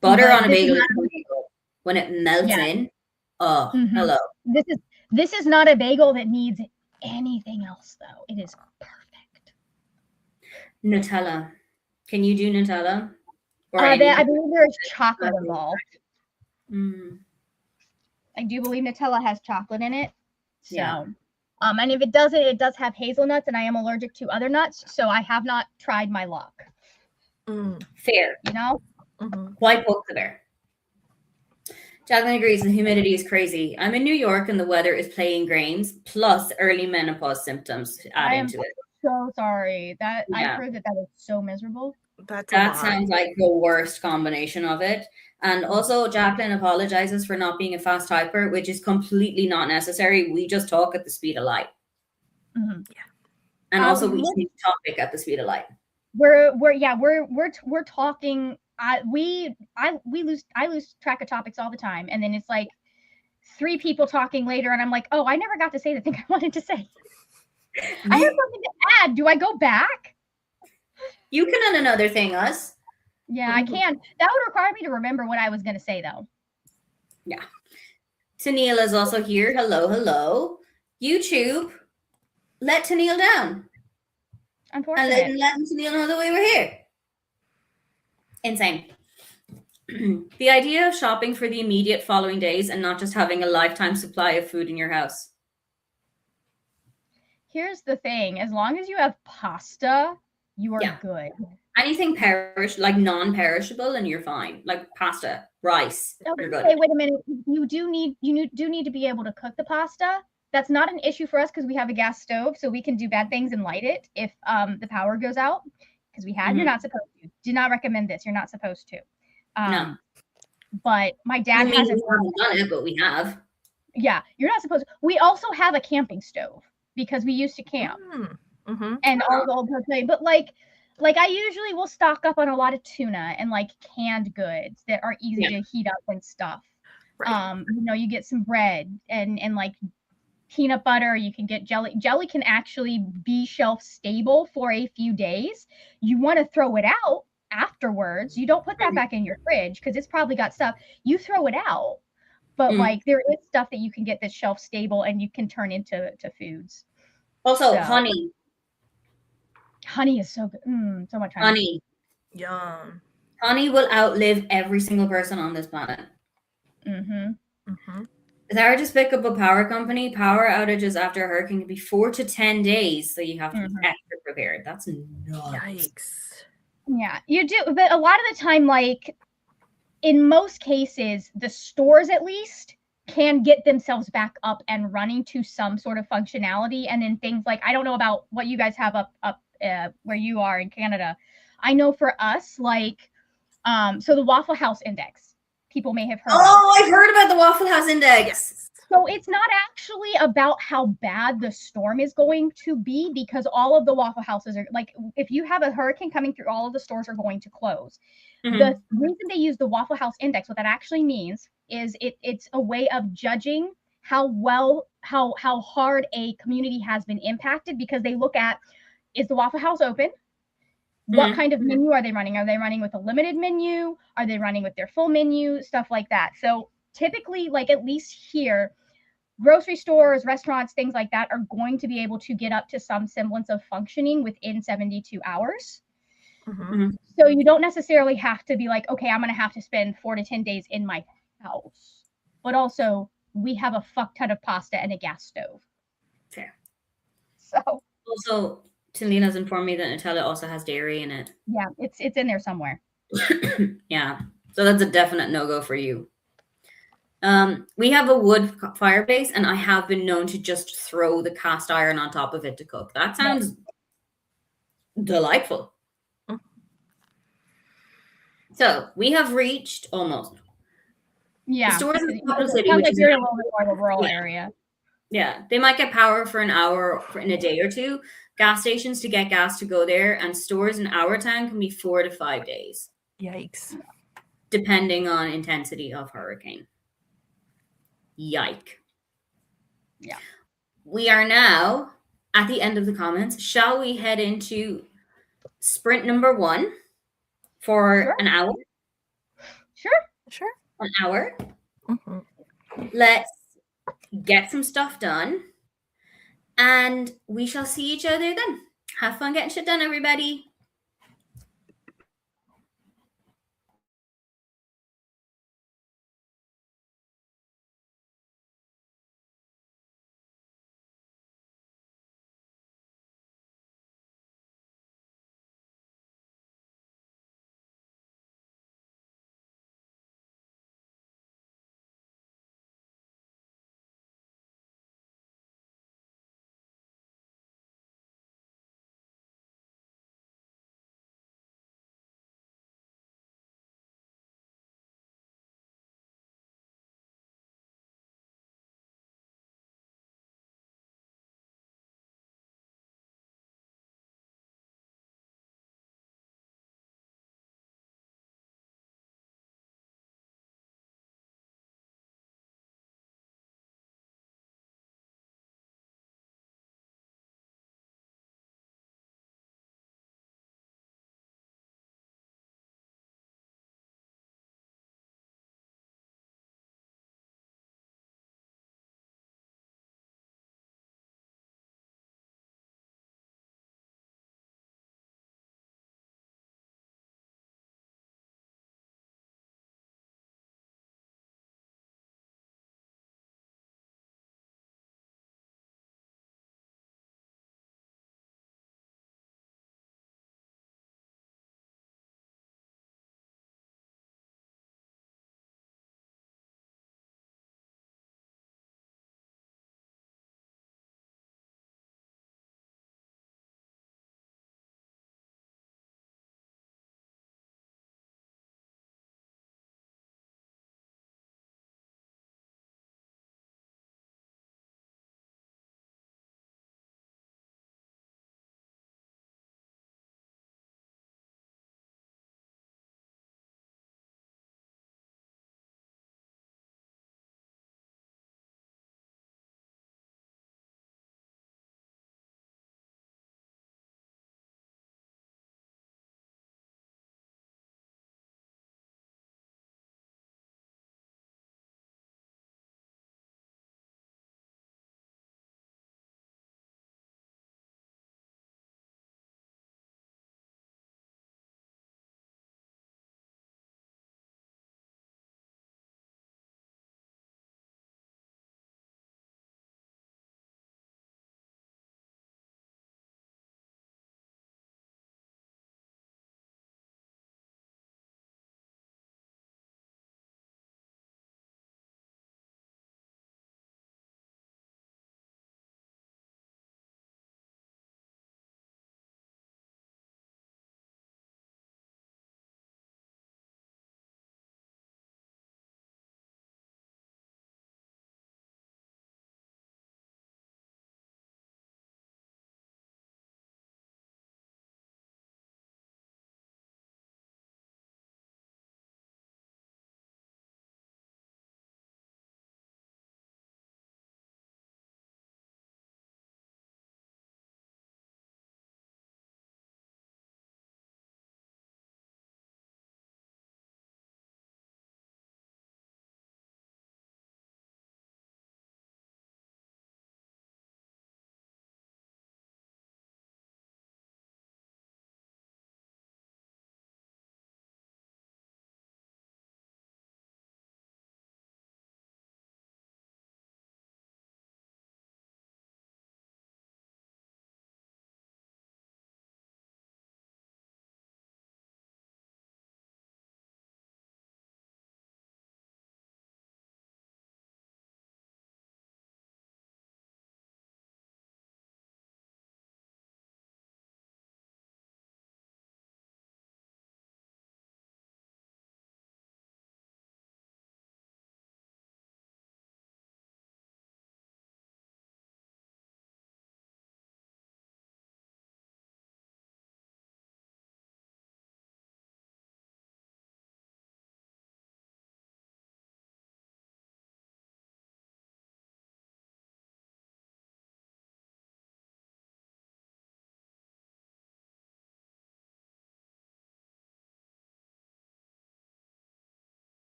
Butter on a bagel when it melts in. Oh, hello. This is not a bagel that needs anything else though. It is perfect. Nutella. Can you do Nutella? I believe there's chocolate involved. I do believe Nutella has chocolate in it. So, yeah. And if it doesn't, it does have hazelnuts, and I am allergic to other nuts, so I have not tried my luck. Fair. You know? Why poke the bear? Jacqueline agrees the humidity is crazy. I'm in New York and the weather is playing games, plus early menopause symptoms add I am into it. so sorry. That I've Yeah. heard that is so miserable. That's a That lot. sounds like the worst combination of it. And also, Jacqueline apologizes for not being a fast typer, which is completely not necessary. We just talk at the speed of light. Mhm. And also, we Look- change topic at the speed of light. we're talking. I lose track of topics all the time, and then it's like 3 people talking later, and I'm like, oh, I never got to say the thing I wanted to say. I have something to add. Do I go back? You can on another thing, us. Yeah, I can. That would require me to remember what I was going to say, though. Yeah. Tennille is also here. Hello, hello. YouTube, let Tennille down. Unfortunate. And let Tennille know that we were here. Insane. The idea of shopping for the immediate following days and not just having a lifetime supply of food in your house. Here's the thing: as long as you have pasta, you are Yeah. good. Anything like non-perishable, and you're fine. Like pasta, rice, you're good. Okay, wait a minute. You do need to be able to cook the pasta. That's not an issue for us because we have a gas stove, so we can do bad things and light it if the power goes out. Because you're not supposed to. Do not recommend this. You're not supposed to. No. But my dad We hasn't haven't done it, but we have. Yeah, you're not supposed to. We also have a camping stove because we used to camp. And all the old propane. But like I usually will stock up on a lot of tuna and like canned goods that are easy to heat up and stuff. Right. You get some bread and like peanut butter. You can get jelly. Jelly can actually be shelf stable for a few days. You want to throw it out afterwards. You don't put that back in your fridge because it's probably got stuff. You throw it out. But like there is stuff that you can get that's shelf stable and you can turn into foods. Also, honey. Honey is so good. So much honey. Honey. Yum. Honey will outlive every single person on this planet. Our despicable power company, power outages after a hurricane can be 4 to 10 days, so you have to be extra prepared. That's nuts. Yikes. Yeah, you do. But a lot of the time, like in most cases, the stores at least can get themselves back up and running to some sort of functionality. And then things like, I don't know about what you guys have up where you are in Canada. I know for us, like, so the Waffle House Index, people may have heard. I've heard about the Waffle House Index. Yes. So it's not actually about how bad the storm is going to be because all of the Waffle Houses are like, if you have a hurricane coming through, all of the stores are going to close. The reason they use the Waffle House Index, what that actually means is it's a way of judging how hard a community has been impacted because they look at, is the Waffle House open? What kind of menu are they running? Are they running with a limited menu? Are they running with their full menu? Stuff like that. So typically, like at least here, grocery stores, restaurants, things like that are going to be able to get up to some semblance of functioning within 72 hours. So you don't necessarily have to be like, okay, I'm going to have to spend 4 to 10 days in my house. But also, we have a fuck ton of pasta and a gas stove. Fair. So. Also, Talina's informed me that Nutella also has dairy in it. Yeah, it's in there somewhere. Yeah. So that's a definite no-go for you. We have a wood fireplace, and I have been known to just throw the cast iron on top of it to cook. That sounds delightful. So we have reached almost. Yeah. The stores in the capital city, sounds which like is you're in a little bit more of a rural area. Yeah, they might get power for an hour in a day or two. Gas stations to get gas to go there, and stores in our town can be 4 to 5 days. Yikes. Depending on intensity of hurricane. Yike. Yeah. We are now at the end of the comments. Shall we head into sprint number 1 for an hour? Sure. An hour. Let's get some stuff done. And we shall see each other then. Have fun getting shit done, everybody.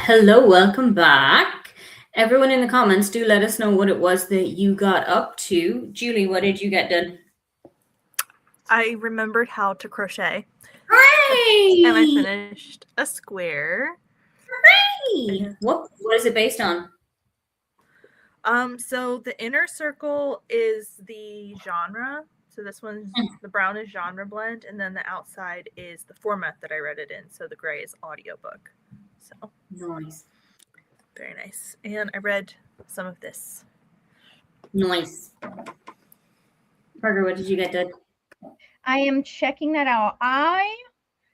Hello, welcome back. Everyone in the comments, do let us know what it was that you got up to. Julie, what did you get done? I remembered how to crochet. Hooray! And I finished a square. Hooray! What is it based on? So the inner circle is the genre. So this one's the brown is genre blend, and then the outside is the format that I read it in. So the gray is audiobook. So Nice. very nice. And I read some of this. Nice. Margaret, what did you get done? I am checking that out. I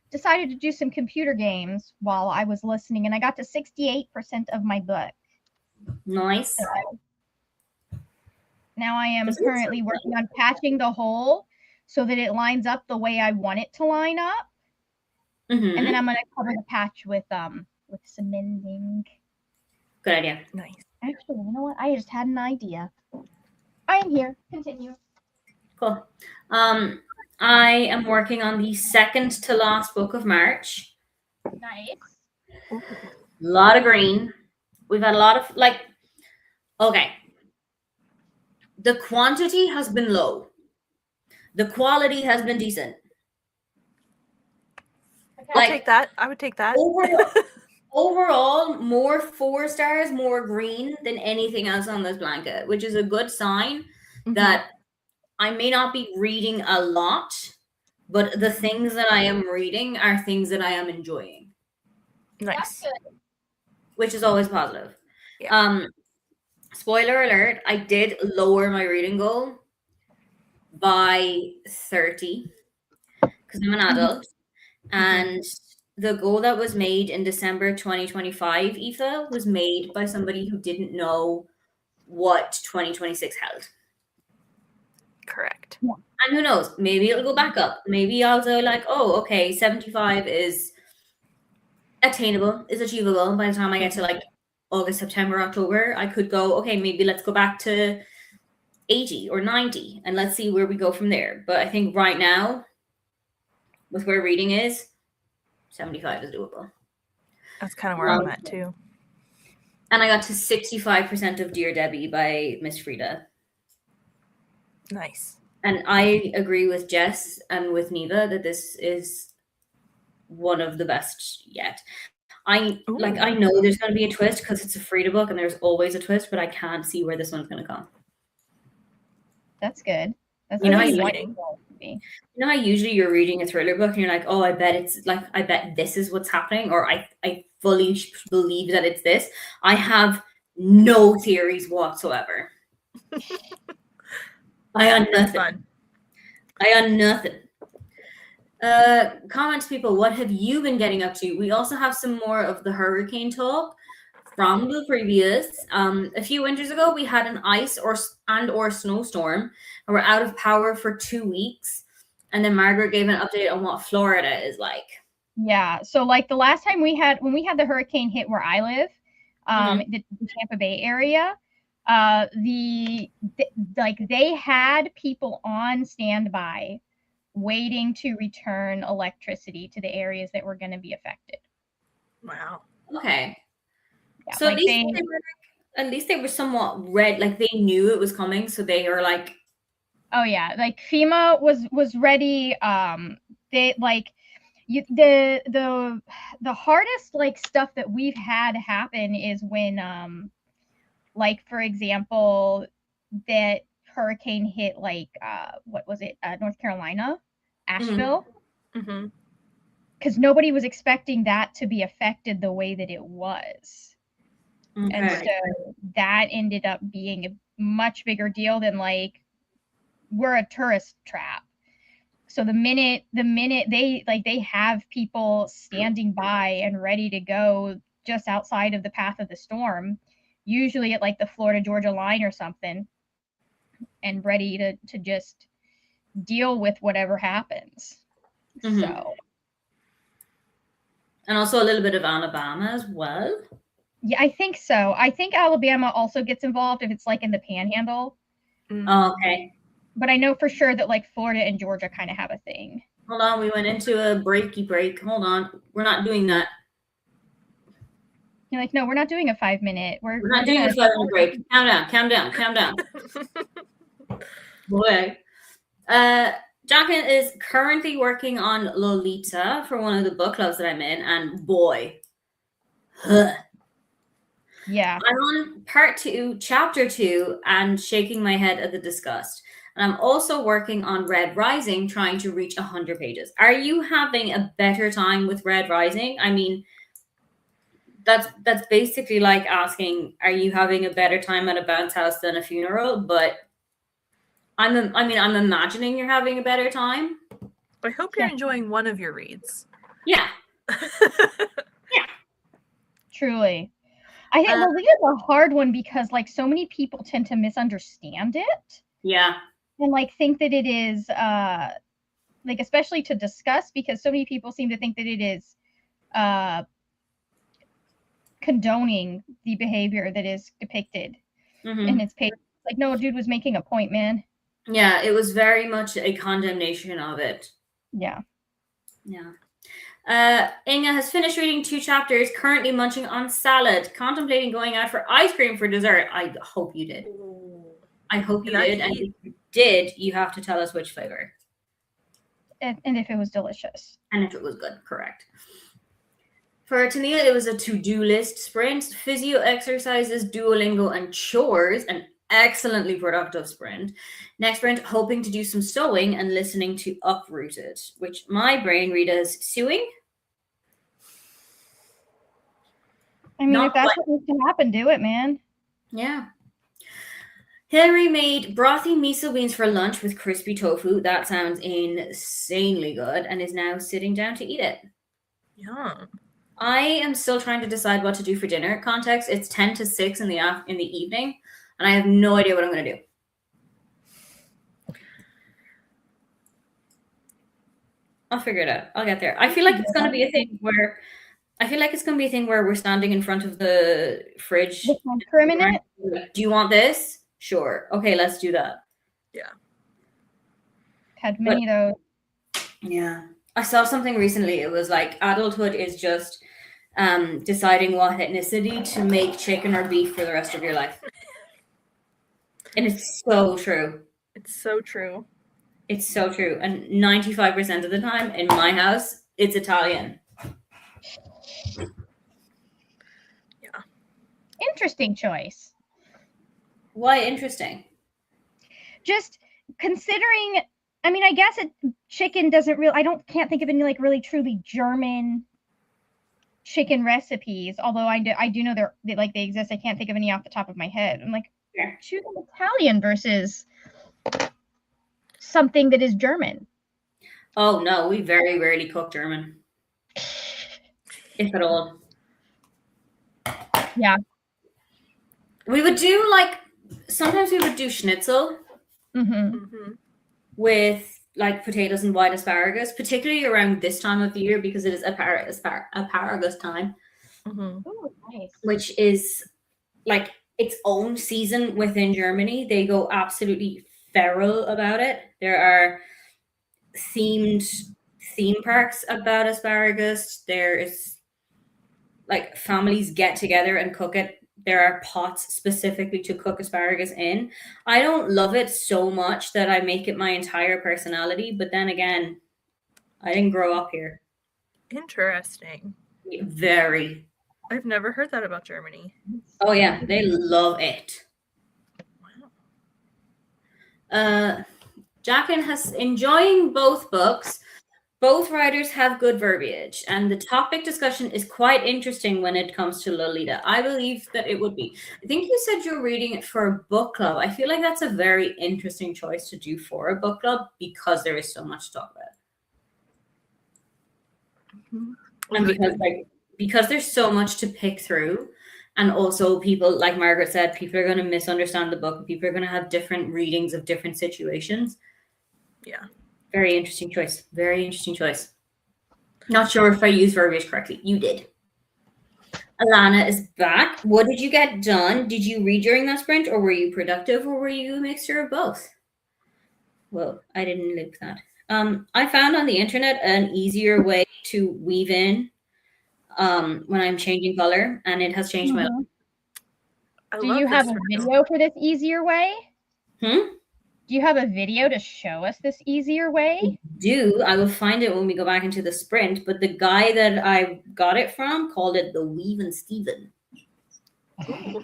decided to do some computer games while I was listening, and I got to 68% of my book. Nice. So now I am currently working on patching the hole so that it lines up the way I want it to line up. Mm-hmm. And then I'm going to cover the patch with some mending. Good idea. Nice. Actually, you know what? I just had an idea. I am here. Continue. Cool. I am working on the second to last book of March. Nice. A lot of green. We've had a lot of okay. The quantity has been low. The quality has been decent. Okay. I'll take that. I would take that. Overall, more 4 stars, more green than anything else on this blanket, which is a good sign that I may not be reading a lot, but the things that I am reading are things that I am enjoying. Nice. Which is always positive. Yeah. Spoiler alert, I did lower my reading goal by 30 because I'm an adult. And the goal that was made in December 2025, Aoife, was made by somebody who didn't know what 2026 held. Correct. And who knows, maybe it'll go back up. Maybe I'll go like, oh, okay, 75 is attainable, is achievable. By the time I get to like August, September, October, I could go, okay, maybe let's go back to 80 or 90 and let's see where we go from there. But I think right now, with where reading is, 75 is doable. That's kind of where I'm at too. And I got to 65% of Dear Debbie by Miss Frida. Nice. And I agree with Jess and with Neva that this is one of the best yet. I know there's going to be a twist because it's a Frida book and there's always a twist, but I can't see where this one's going to come. That's good. That's You know, you know how usually you're reading a thriller book and you're like, oh, I bet this is what's happening, or I fully believe that it's this. I have no theories whatsoever. I got nothing. I got nothing. Comments, people, what have you been getting up to? We also have some more of the hurricane talk from the previous. A few winters ago, we had an ice or snowstorm, and we're out of power for 2 weeks. And then Margaret gave an update on what Florida is like. Yeah. So like the last time when we had the hurricane hit where I live, the Tampa Bay area, they had people on standby waiting to return electricity to the areas that were going to be affected. Wow. Okay. Yeah, so like at least they were somewhat they knew it was coming, so they were like, oh yeah, like FEMA was ready. They the hardest stuff that we've had happen is when for example, that hurricane hit what was it, North Carolina, Asheville, because nobody was expecting that to be affected the way that it was. Okay. And so that ended up being a much bigger deal than we're a tourist trap. So the minute they have people standing by and ready to go just outside of the path of the storm, usually at the Florida Georgia line or something, and ready to just deal with whatever happens. So, and also a little bit of Alabama as well. Yeah, I think so. I think Alabama also gets involved if it's in the Panhandle. Oh, okay. But I know for sure that Florida and Georgia kind of have a thing. Hold on, we went into a break. Hold on, we're not doing that. You're like, no, we're not doing a 5-minute. We're not doing a 5-minute break. Calm down. Boy. Jacqueline is currently working on Lolita for one of the book clubs that I'm in, and boy, Yeah. I'm on part 2, chapter 2, and shaking my head at the disgust. And I'm also working on Red Rising, trying to reach 100 pages. Are you having a better time with Red Rising? I mean, that's basically like asking, are you having a better time at a bounce house than a funeral? But I'm imagining you're having a better time. I hope you're enjoying one of your reads. Yeah. Truly. I think Lolita's a hard one because like so many people tend to misunderstand it. Yeah. And like think that it is like especially to discuss, because so many people seem to think that it is condoning the behavior that is depicted in its page. Like, no, dude was making a point, man. Yeah, it was very much a condemnation of it. Yeah. Inga has finished reading 2 chapters, currently munching on salad, contemplating going out for ice cream for dessert. I hope you did. I hope you did. And if you did, you have to tell us which flavor. And if it was delicious. And if it was good, correct. For Tania, it was a to-do list sprint, physio exercises, Duolingo, and chores, an excellently productive sprint. Next sprint, hoping to do some sewing and listening to Uprooted, which my brain read as sewing. I mean, if that's what can happen, do it, man. Yeah. Hillary made brothy miso beans for lunch with crispy tofu. That sounds insanely good, and is now sitting down to eat it. Yum. I am still trying to decide what to do for dinner. Context, it's 10 to 6 in the evening, and I have no idea what I'm going to do. I'll figure it out. I'll get there. I feel like it's going to be a thing where we're standing in front of the fridge for a minute. Do you want this? Sure. Okay, let's do that. Yeah. Had many of those. Yeah. I saw something recently. It was like adulthood is just deciding what ethnicity to make chicken or beef for the rest of your life. And it's so true. It's so true. It's so true. And 95% of the time in my house, it's Italian. Yeah. Interesting choice. Why interesting? Just considering, I mean, I guess chicken doesn't really, can't think of any like really truly German chicken recipes, although I do know they exist. I can't think of any off the top of my head. I'm like, choosing Italian versus something that is German. Oh no, we very rarely cook German. If at all. Yeah. We would do sometimes we would do schnitzel with like potatoes and white asparagus, particularly around this time of the year because it is asparagus time. Ooh, nice. Which is like its own season within Germany. They go absolutely feral about it. There are themed theme parks about asparagus. There is like families get together and cook it. There are pots specifically to cook asparagus in. I don't love it so much that I make it my entire personality, but then again, I didn't grow up here. Interesting. Very. I've never heard that about Germany. Oh yeah, they love it. Wow. Jacqueline has enjoying both books. Both writers have good verbiage, and the topic discussion is quite interesting when it comes to Lolita. I believe that it would be. I think you said you're reading it for a book club. I feel like that's a very interesting choice to do for a book club because there is so much to talk about. And because there's so much to pick through, and also people, like Margaret said, people are going to misunderstand the book. People are going to have different readings of different situations. Yeah. Very interesting choice. Very interesting choice. Not sure if I used verbiage correctly. You did. Alana is back. What did you get done? Did you read during that sprint, or were you productive, or were you a mixture of both? Well, I didn't look that. I found on the internet an easier way to weave in when I'm changing color, and it has changed my life. Mhm. I Do love you have this a for you. video for this easier way? Hmm? Do you have a video to show us this easier way? I will find it when we go back into the sprint, but the guy that I got it from called it the Weave and Steven, Ooh.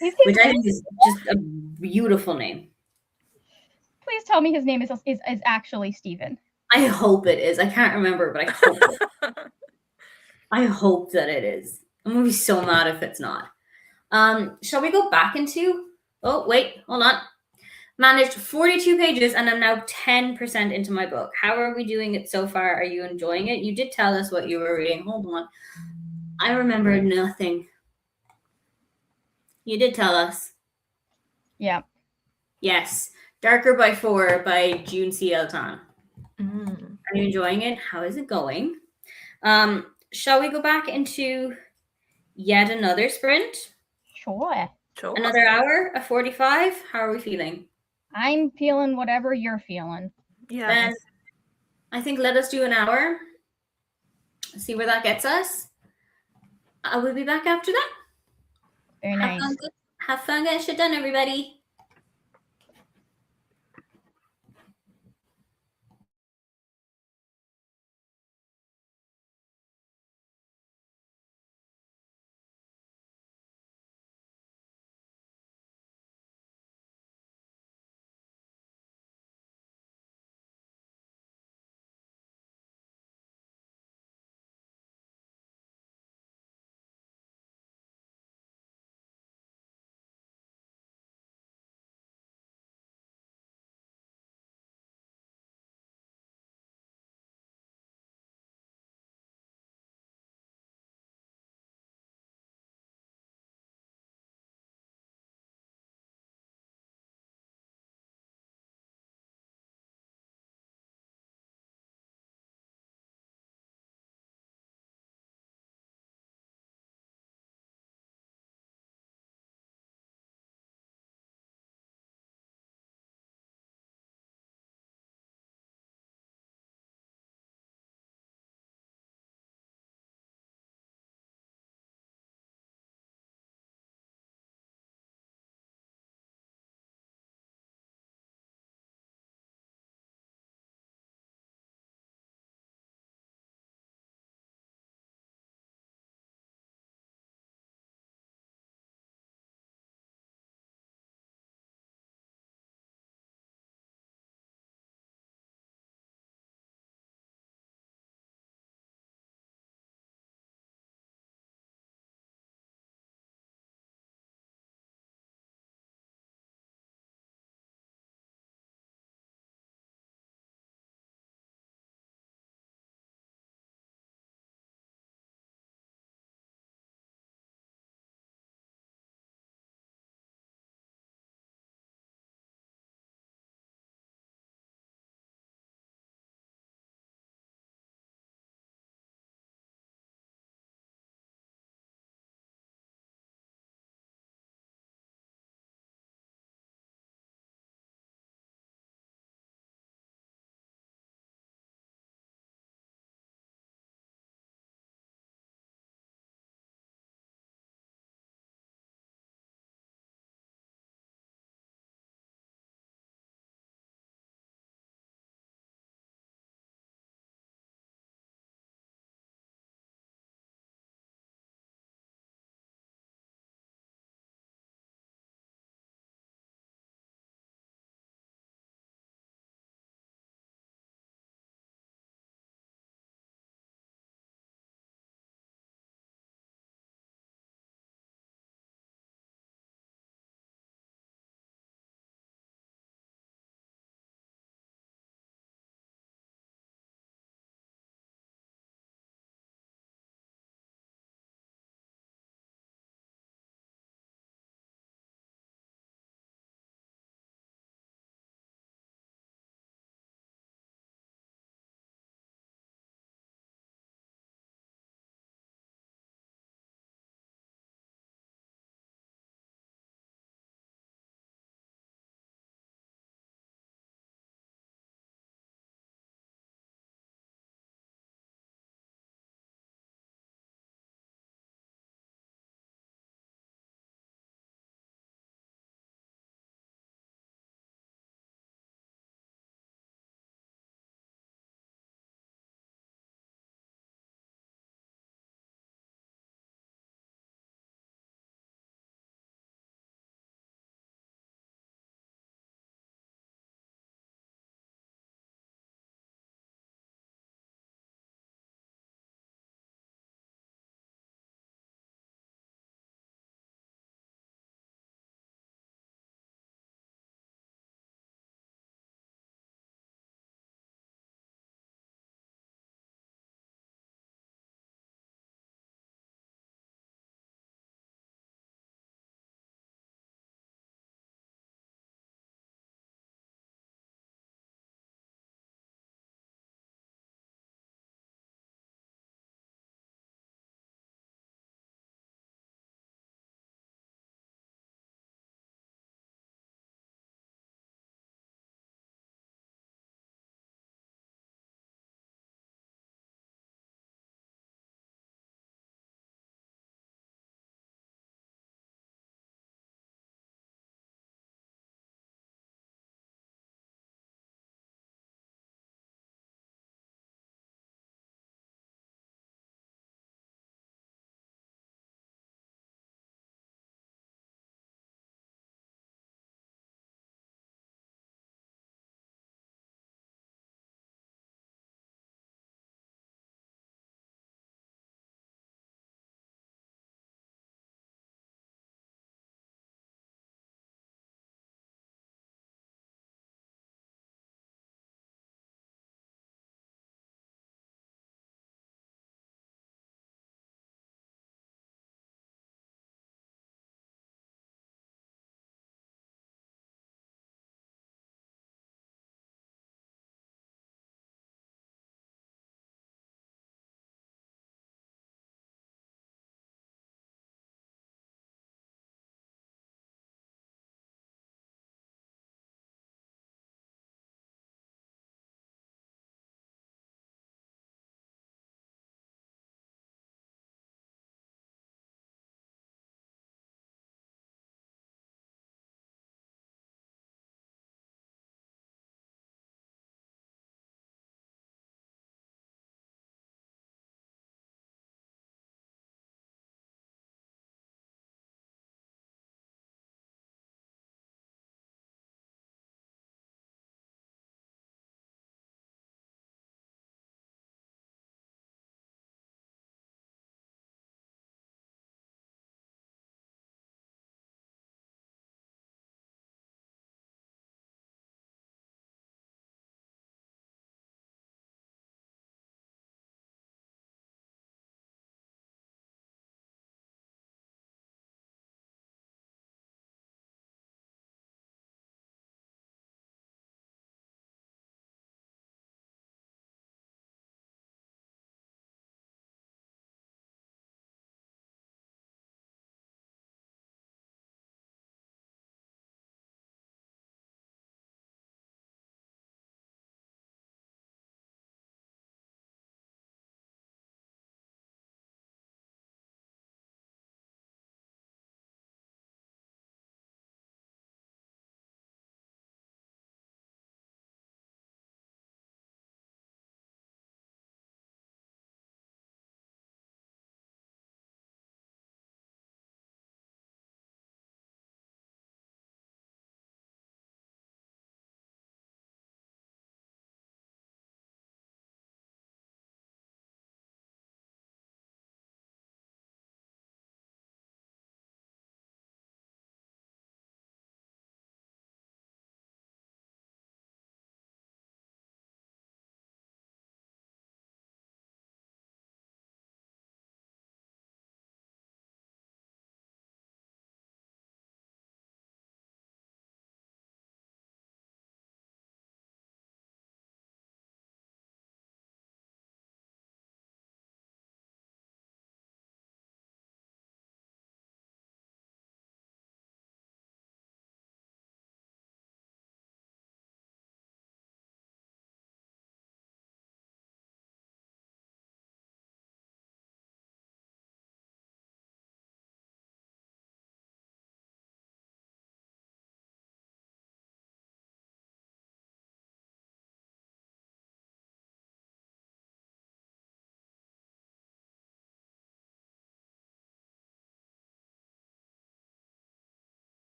which I think is just a beautiful name. Please tell me his name is actually Steven. I hope it is. I can't remember, but I hope it. I hope that it is. I'm gonna be so mad if it's not. Shall we go back into? Oh wait, hold on. Managed 42 pages, and I'm now 10% into my book. How are we doing it so far? Are you enjoying it? You did tell us what you were reading. Hold on. I remember nothing. You did tell us. Yeah. Yes. Darker by 4 by June C.L. Tan. Mm. Are you enjoying it? How is it going? Shall we go back into yet another sprint? Sure. Sure. Another hour, a 45? How are we feeling? I'm feeling whatever you're feeling. Yeah. Then I think let us do an hour. See where that gets us. I will be back after that. Very nice. Have fun getting shit done, everybody.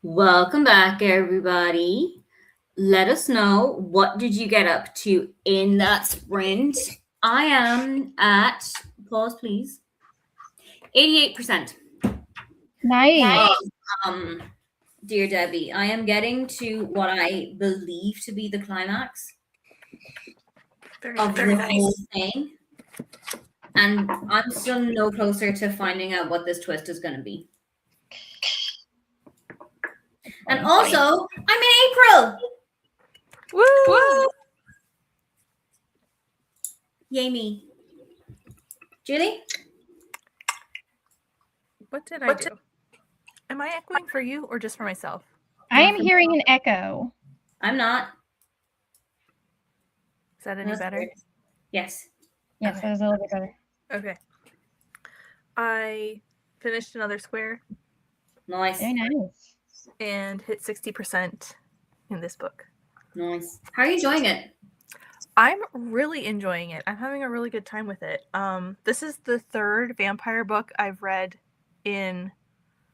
Welcome back, everybody. Let us know, what did you get up to in that sprint? I am at, pause please, 88%. Nice. Um, dear Debbie, I am getting to what I believe to be the climax of the whole thing. And I'm still no closer to finding out what this twist is going to be. And also, I'm in April. Woo! Yay me. Julie? What did I do? Am I echoing for you or just for myself? I am hearing an echo. I'm not. Is that any better? Weird. Yes. Yes, Okay. that was a little bit better. Okay. I finished another square Nice. Very nice. and hit 60% in this book. Nice. How are you enjoying it? I'm really enjoying it. I'm having a really good time with it. This is the third vampire book I've read in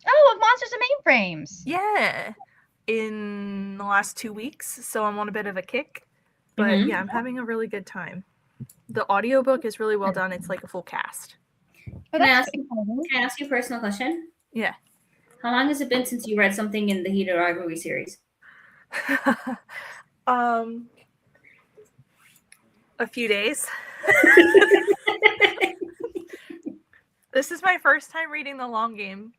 Oh, of Monsters and Mainframes. in the last 2 weeks, so I'm on a bit of a kick. But yeah, I'm having a really good time. The audiobook is really well done. It's like a full cast. Oh, Can I that's ask you a personal question? Yeah. How long has it been since you read something in the Heated Rivalry series? A few days. This is my first time reading The Long Game.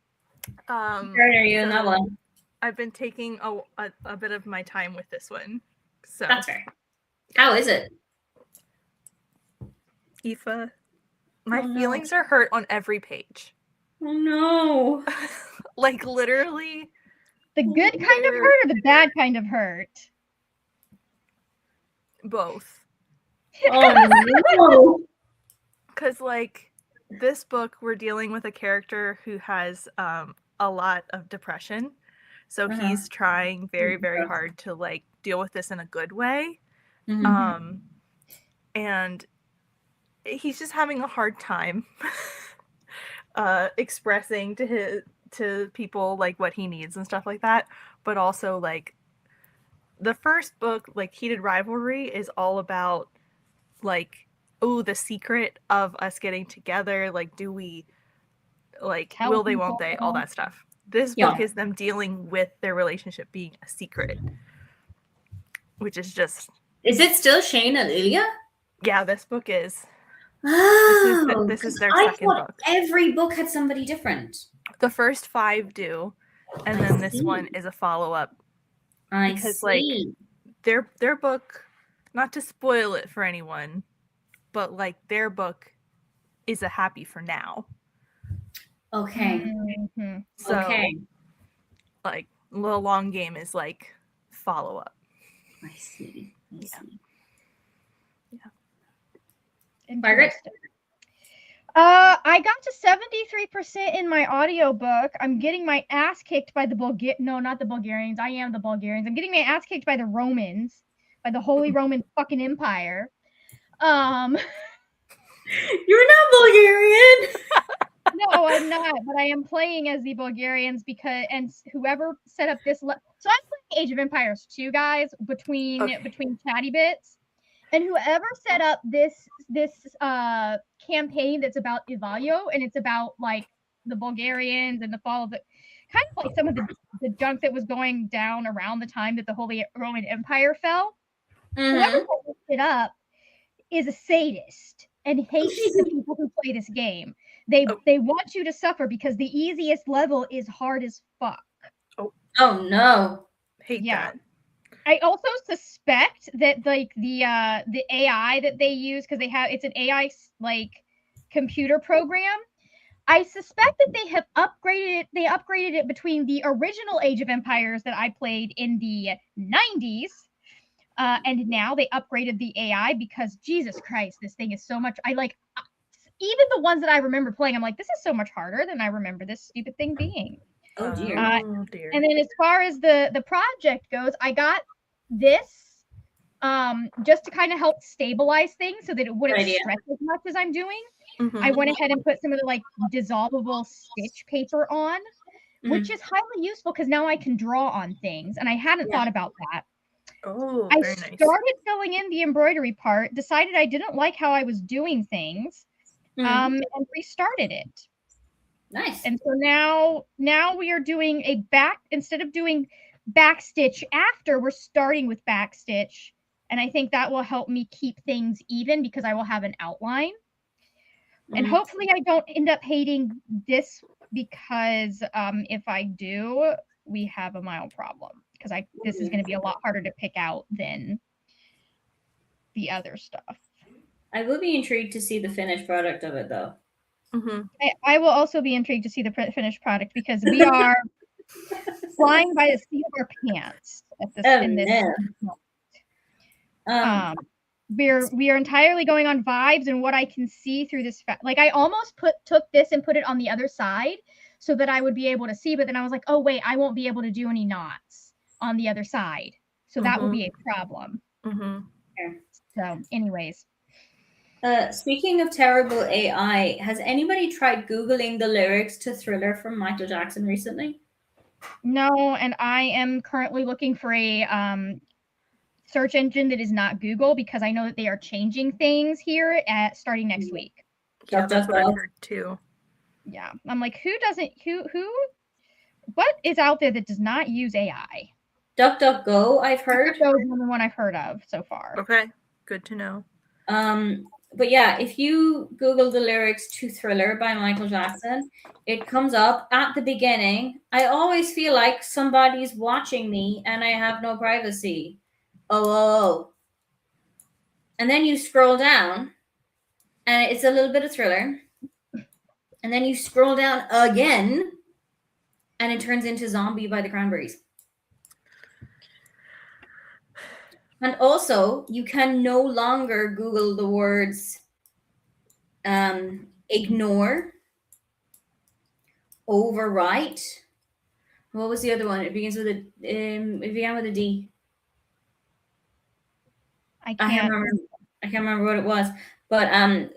Where are you in that one? I've been taking a bit of my time with this one. So That's fair. How is it? Aoife, my feelings are hurt on every page. Oh no. Like literally. the good kind of hurt or the bad kind of hurt? Both. Oh no. Because like this book, we're dealing with a character who has a lot of depression. So he's trying very, very hard to like deal with this in a good way. And he's just having a hard time expressing to people like what he needs and stuff like that. But also like the first book, like Heated Rivalry, is all about like, oh, the secret of us getting together. Like, do we like will they, won't they, all that stuff. This book is them dealing with their relationship being a secret, which is just. Is it still Shane and Ilya? Yeah, this book is. Oh, this is their I second thought book. every book had somebody different. The first 5 do, and then this one is a follow-up. Because like their book, not to spoil it for anyone, but like their book is a happy for now. Okay. So okay. like The Long Game is like follow-up. I see. Yeah. Margaret? I got to 73% in my audiobook. I'm getting my ass kicked by not the Bulgarians. I am the Bulgarians. I'm getting my ass kicked by the Romans, by the Holy Roman fucking Empire. You're not Bulgarian. No, I'm not, but I am playing as the Bulgarians and whoever set up this. So I'm playing Age of Empires 2, guys, between chatty bits. And whoever set up this campaign that's about Ivalio, and it's about like the Bulgarians and the fall of the kind of like some of the junk that was going down around the time that the Holy Roman Empire fell. Whoever set it up is a sadist and hates the people who play this game. They want you to suffer because the easiest level is hard as fuck. Oh no. Hate that. I also suspect that like the AI that they use, because it's an AI like computer program. I suspect that they have upgraded it. They upgraded it between the original Age of Empires that I played in the 90s, and now they upgraded the AI because Jesus Christ, this thing is so much. Even the ones that I remember playing, I'm like, this is so much harder than I remember this stupid thing being. Oh dear. Dear. And then as far as the project goes, I got this just to kind of help stabilize things so that it wouldn't stretch as much as I'm doing. I went ahead and put some of the like dissolvable stitch paper on, which is highly useful because now I can draw on things, and I hadn't thought about that. Oh, I very nice. started filling in the embroidery part, decided I didn't like how I was doing things, and restarted it. Nice. And so now we are doing a back, instead of doing back stitch after, we're starting with back stitch. And I think that will help me keep things even because I will have an outline. And hopefully I don't end up hating this because if I do, we have a mild problem because this is going to be a lot harder to pick out than the other stuff. I will be intrigued to see the finished product of it, though. I will also be intrigued to see the finished product because we are flying by the seat of our pants at this. In this, we are entirely going on vibes and what I can see through this. Like I almost took this and put it on the other side so that I would be able to see, but then I was like, oh wait, I won't be able to do any knots on the other side, so that will be a problem. So, anyways. Speaking of terrible AI, has anybody tried Googling the lyrics to Thriller from Michael Jackson recently? No, and I am currently looking for a search engine that is not Google because I know that they are changing things here starting next week. Yeah, that's what I heard too. Yeah, I'm like, what is out there that does not use AI? DuckDuckGo, I've heard. DuckDuckGo is the only one I've heard of so far. Okay, good to know. But yeah, if you Google the lyrics to Thriller by Michael Jackson, it comes up at the beginning. I always feel like somebody's watching me and I have no privacy. Oh. And then you scroll down and it's a little bit of Thriller. And then you scroll down again and it turns into Zombie by the Cranberries. And also, you can no longer Google the words ignore, overwrite. What was the other one? It begins with a. It began with a D. I can't remember what it was, but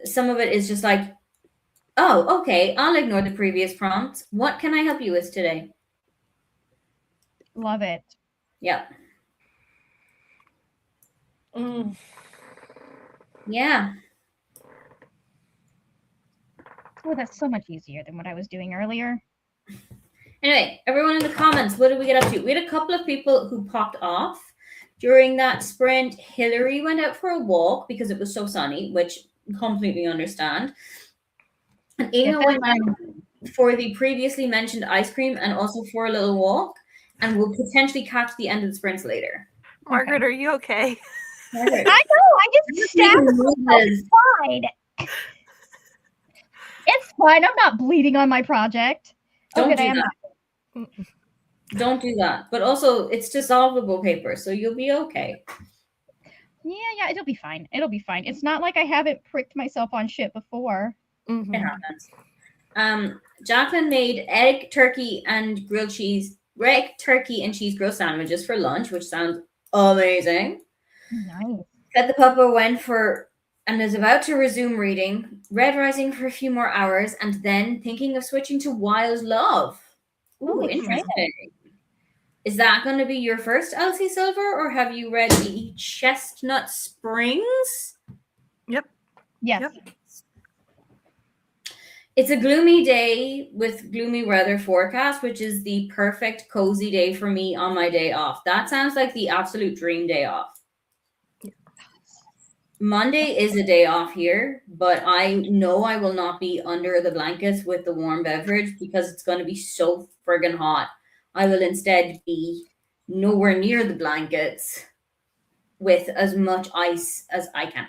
some of it is just like, oh, okay, I'll ignore the previous prompt. What can I help you with today? Love it. Yep. Yeah. Oh, that's so much easier than what I was doing earlier. Anyway, everyone in the comments, what did we get up to? We had a couple of people who popped off during that sprint. Hillary went out for a walk because it was so sunny, which I completely understand. And Ina went out for the previously mentioned ice cream and also for a little walk, and will potentially catch the end of the sprints later. Margaret, are you okay? Margaret. I know, I just stabbed myself. It's fine. It's fine. I'm not bleeding on my project. Don't do that. Don't do that. But also, it's dissolvable paper, so you'll be okay. Yeah, it'll be fine. It'll be fine. It's not like I haven't pricked myself on shit before. It happens. Jacqueline made egg turkey and cheese grilled sandwiches for lunch, which sounds amazing. Nice. Fed the pupper went for and is about to resume reading, Red Rising for a few more hours, and then thinking of switching to Wild Love. Ooh, interesting. Is that going to be your first Elsie Silver, or have you read the Chestnut Springs? Yep. Yes. Yep. It's a gloomy day with gloomy weather forecast, which is the perfect cozy day for me on my day off. That sounds like the absolute dream day off. Monday is a day off here, but I know I will not be under the blankets with the warm beverage because it's going to be so friggin' hot. I will instead be nowhere near the blankets with as much ice as I can.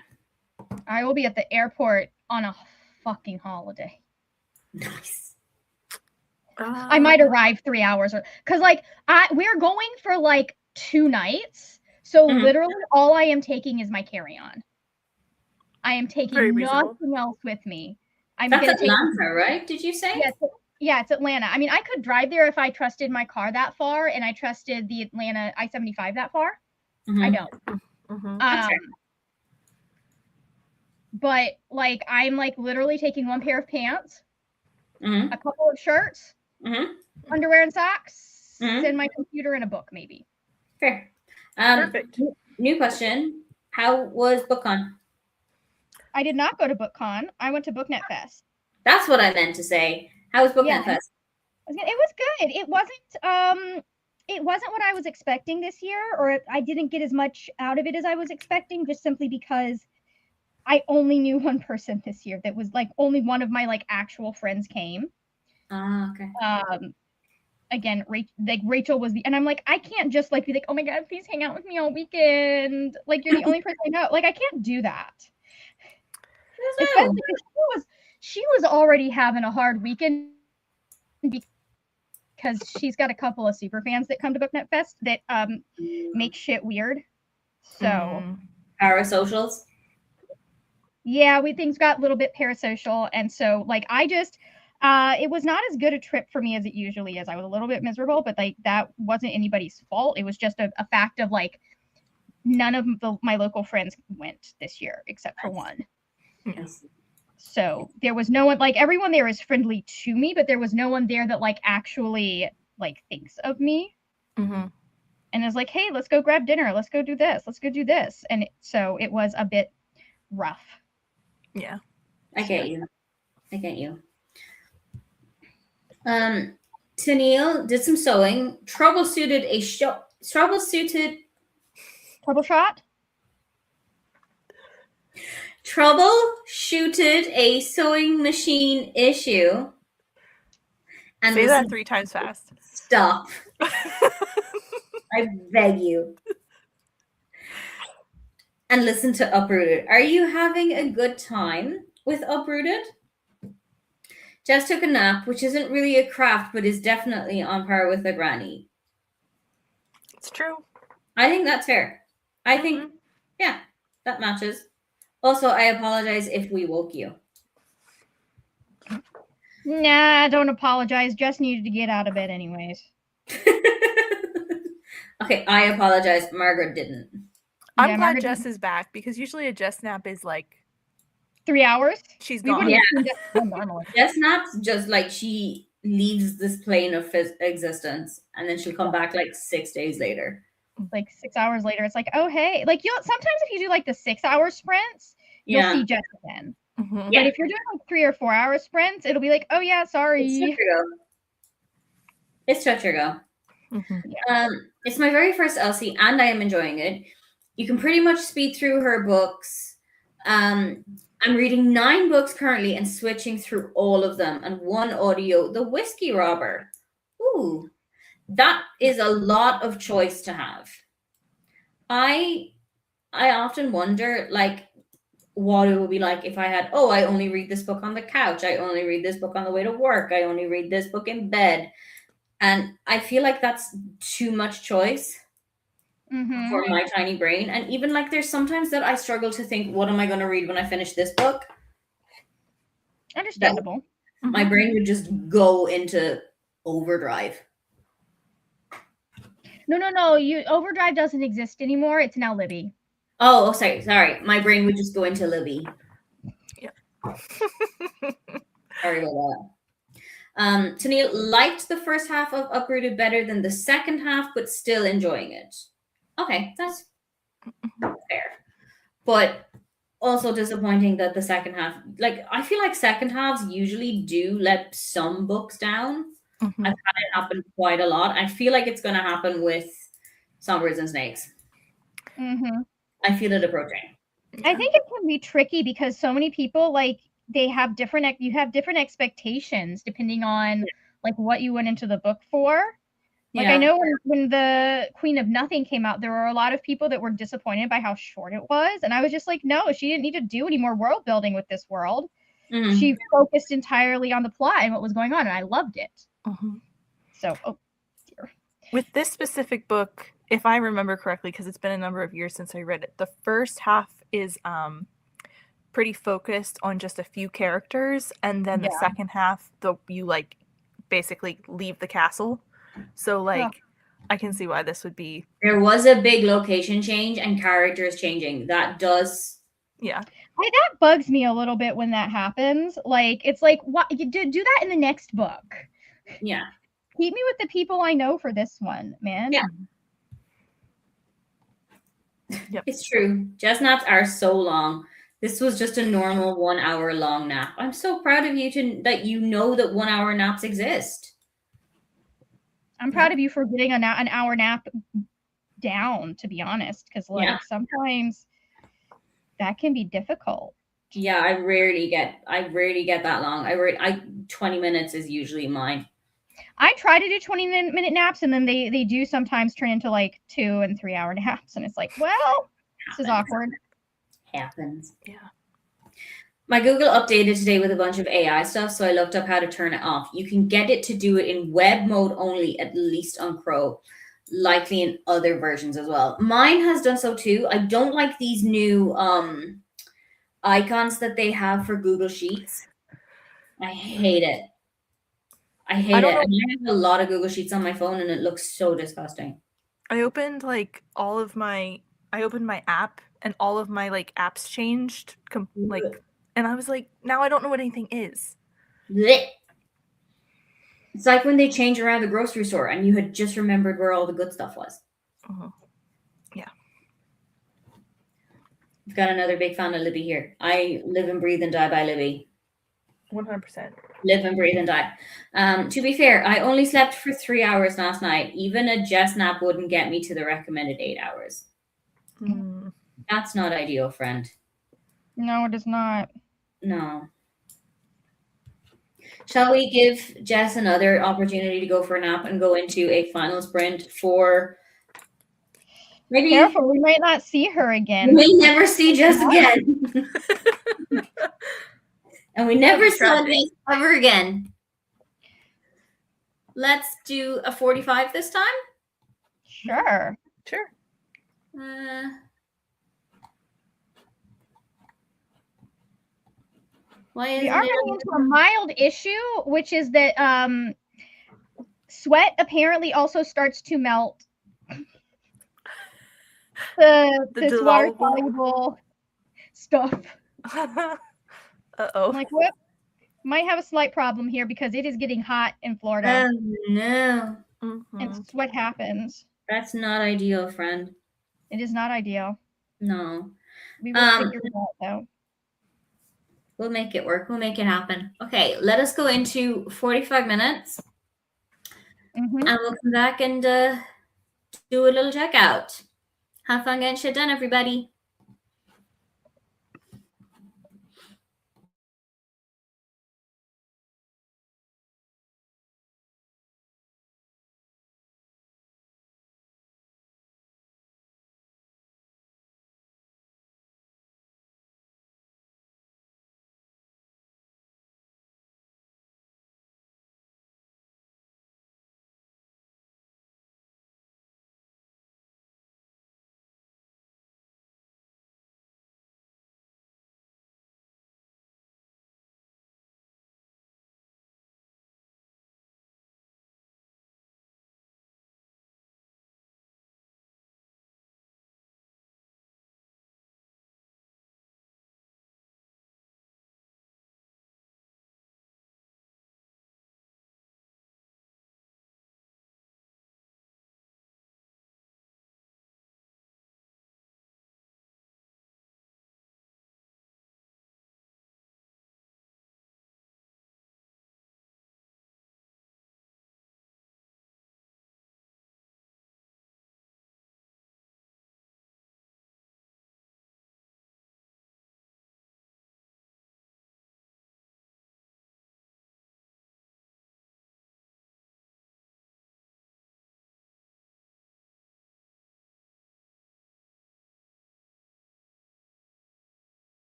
I will be at the airport on a fucking holiday. Nice. I might arrive 3 hours because we're going for 2 nights. So literally all I am taking is my carry-on. I am taking nothing else with me. That's Atlanta, right? Did you say? Yeah, it's Atlanta. I mean, I could drive there if I trusted my car that far and I trusted the Atlanta I-75 that far. I don't. But I'm literally taking one pair of pants, a couple of shirts, underwear and socks, Mhm. and my computer and a book, maybe. Fair. Perfect. New question. How was BookCon? I did not go to BookCon. I went to BookNet Fest. That's what I meant to say. How was BookNet Yeah. Fest? It was good. It wasn't what I was expecting this year, or I didn't get as much out of it as I was expecting, just simply because I only knew one person this year. That was like only one of my like actual friends came. Ah, okay. Again, Rachel was and I'm like, I can't just like be like, oh my god, please hang out with me all weekend. Like you're the only person I know. Like I can't do that. Especially because she was already having a hard weekend because she's got a couple of super fans that come to BookNet Fest that make shit weird. So parasocials. Yeah, things got a little bit parasocial, and so like I just it was not as good a trip for me as it usually is. I was a little bit miserable, but like that wasn't anybody's fault. It was just a fact of like none of my local friends went this year except for one. Yes. So there was no one, like everyone there is friendly to me, but there was no one there that like actually like thinks of me. And is like, hey, let's go grab dinner. Let's go do this. Let's go do this. And so it was a bit rough. Yeah. I get you. Tennille did some sewing, troubleshooted a sewing machine issue. And say that 3 times fast. Stop. I beg you. And listen to Uprooted. Are you having a good time with Uprooted? Jess took a nap, which isn't really a craft, but is definitely on par with a granny. It's true. I think that's fair. I think, yeah, that matches. Also, I apologize if we woke you. Nah, don't apologize. Jess needed to get out of bed anyways. Okay, I apologize. Margaret didn't. I'm glad Margaret Jess is back, because usually a Jess nap is like 3 hours. She's gone. Yeah. Jess naps just like she leaves this plane of existence, and then she'll come back like 6 days later. Like 6 hours later, it's like, oh hey, like sometimes if you do like the 6-hour sprints, you'll see Jess again. But if you're doing like 3 or 4 hour sprints, it'll be like, oh yeah, sorry. It's touch or go. It's my very first Elsie, and I am enjoying it. You can pretty much speed through her books. I'm reading 9 books currently and switching through all of them, and 1 audio, The Whiskey Robber. Ooh, that is a lot of choice to have. I often wonder, like, what it would be like if I had, I only read this book on the couch. I only read this book on the way to work. I only read this book in bed. And I feel like that's too much choice for my tiny brain. And even like there's sometimes that I struggle to think, what am I going to read when I finish this book? Understandable. My brain would just go into overdrive. No. Overdrive doesn't exist anymore. It's now Libby. Oh, sorry. My brain would just go into Libby. Yeah. Sorry about that. Tennille liked the first half of Uprooted better than the second half, but still enjoying it. Okay, that's fair. But also disappointing that the second half, like, I feel like second halves usually do let some books down. I've had it happen quite a lot. I feel like it's going to happen with Songbirds and Snakes. I feel it approaching. I think it can be tricky because so many people, like, you have different expectations depending on like what you went into the book for. Like I know when the Queen of Nothing came out, there were a lot of people that were disappointed by how short it was, and I was just like, no, she didn't need to do any more world building with this world. She focused entirely on the plot and what was going on, and I loved it. So, dear. With this specific book, if I remember correctly, because it's been a number of years since I read it, the first half is pretty focused on just a few characters, and then the second half, you like basically leave the castle. So like I can see why this would be. There was a big location change and characters changing. That does. Yeah. That bugs me a little bit when that happens. Like, it's like, what, you do that in the next book. Yeah. Keep me with the people I know for this one, man. Yeah. Yep. It's true. Jess naps are so long. This was just a normal 1 hour long nap. I'm so proud of you that you know that 1 hour naps exist. I'm proud of you for getting an hour nap down, to be honest, because like Yeah. sometimes that can be difficult. Yeah, I rarely get that long. 20 minutes is usually mine. I try to do 20-minute naps, and then they do sometimes turn into like 2 and 3 hour naps, and it's like, well, this is awkward. Happens. Yeah. My Google updated today with a bunch of AI stuff, so I looked up how to turn it off. You can get it to do it in web mode only, at least on Crow, likely in other versions as well. Mine has done so too. I don't like these new icons that they have for Google Sheets. I hate it. I hate don't it. know. And I have a lot of Google Sheets on my phone, and it looks so disgusting. I opened like I opened my app and all of my like apps changed and I was like, now I don't know what anything is. Blech. It's like when they change around the grocery store and you had just remembered where all the good stuff was. Uh-huh. We've got another big fan of Libby here. I live and breathe and die by Libby. 100%. Live and breathe and die. To be fair, I only slept for 3 hours last night. Even a Jess nap wouldn't get me to the recommended 8 hours. Mm. That's not ideal, friend. No, it is not. No. Shall we give Jess another opportunity to go for a nap and go into a final sprint for maybe Careful, we might not see her we again. may never see Jess again. And we never saw Jess ever again. Let's do a 45 this time. Sure. Sure. Why is We are running into a mild issue, which is that sweat apparently also starts to melt this water soluble stuff. Uh-oh. Like, what? Might have a slight problem here because it is getting hot in Florida. Oh no. And sweat happens. That's not ideal, friend. It is not ideal. No. We will figure it out though. We'll make it work. We'll make it happen. Okay, let us go into 45 minutes. And we'll come back and do a little checkout. Have fun getting shit done, everybody.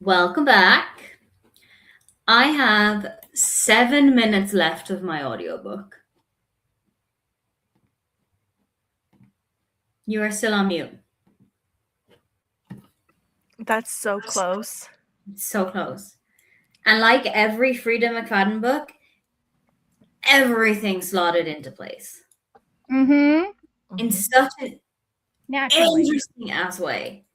Welcome back. I have 7 minutes left of my audiobook. You are still on mute. That's so close. It's so close. And like every Frida McFadden book, everything slotted into place Mm-hmm. in such an Naturally. interesting ass way.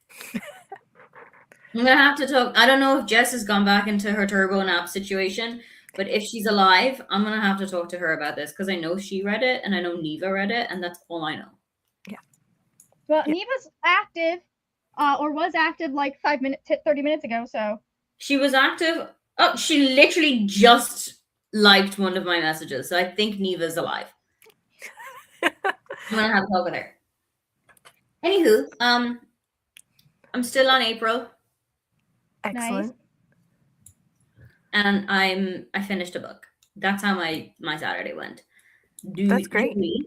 I'm gonna have to talk. I don't know if Jess has gone back into her turbo nap situation, but if she's alive, I'm gonna have to talk to her about this because I know she read it and I know Neva read it, and that's all I know. Well, Yeah. Neva's active, or was active like 30 minutes ago. So She was active. Oh, she literally just liked one of my messages, so I think Neva's alive. I'm gonna have a talk with her. Anywho, I'm still on April, Excellent. and I finished a book. That's how my Saturday went. That's great. Julie?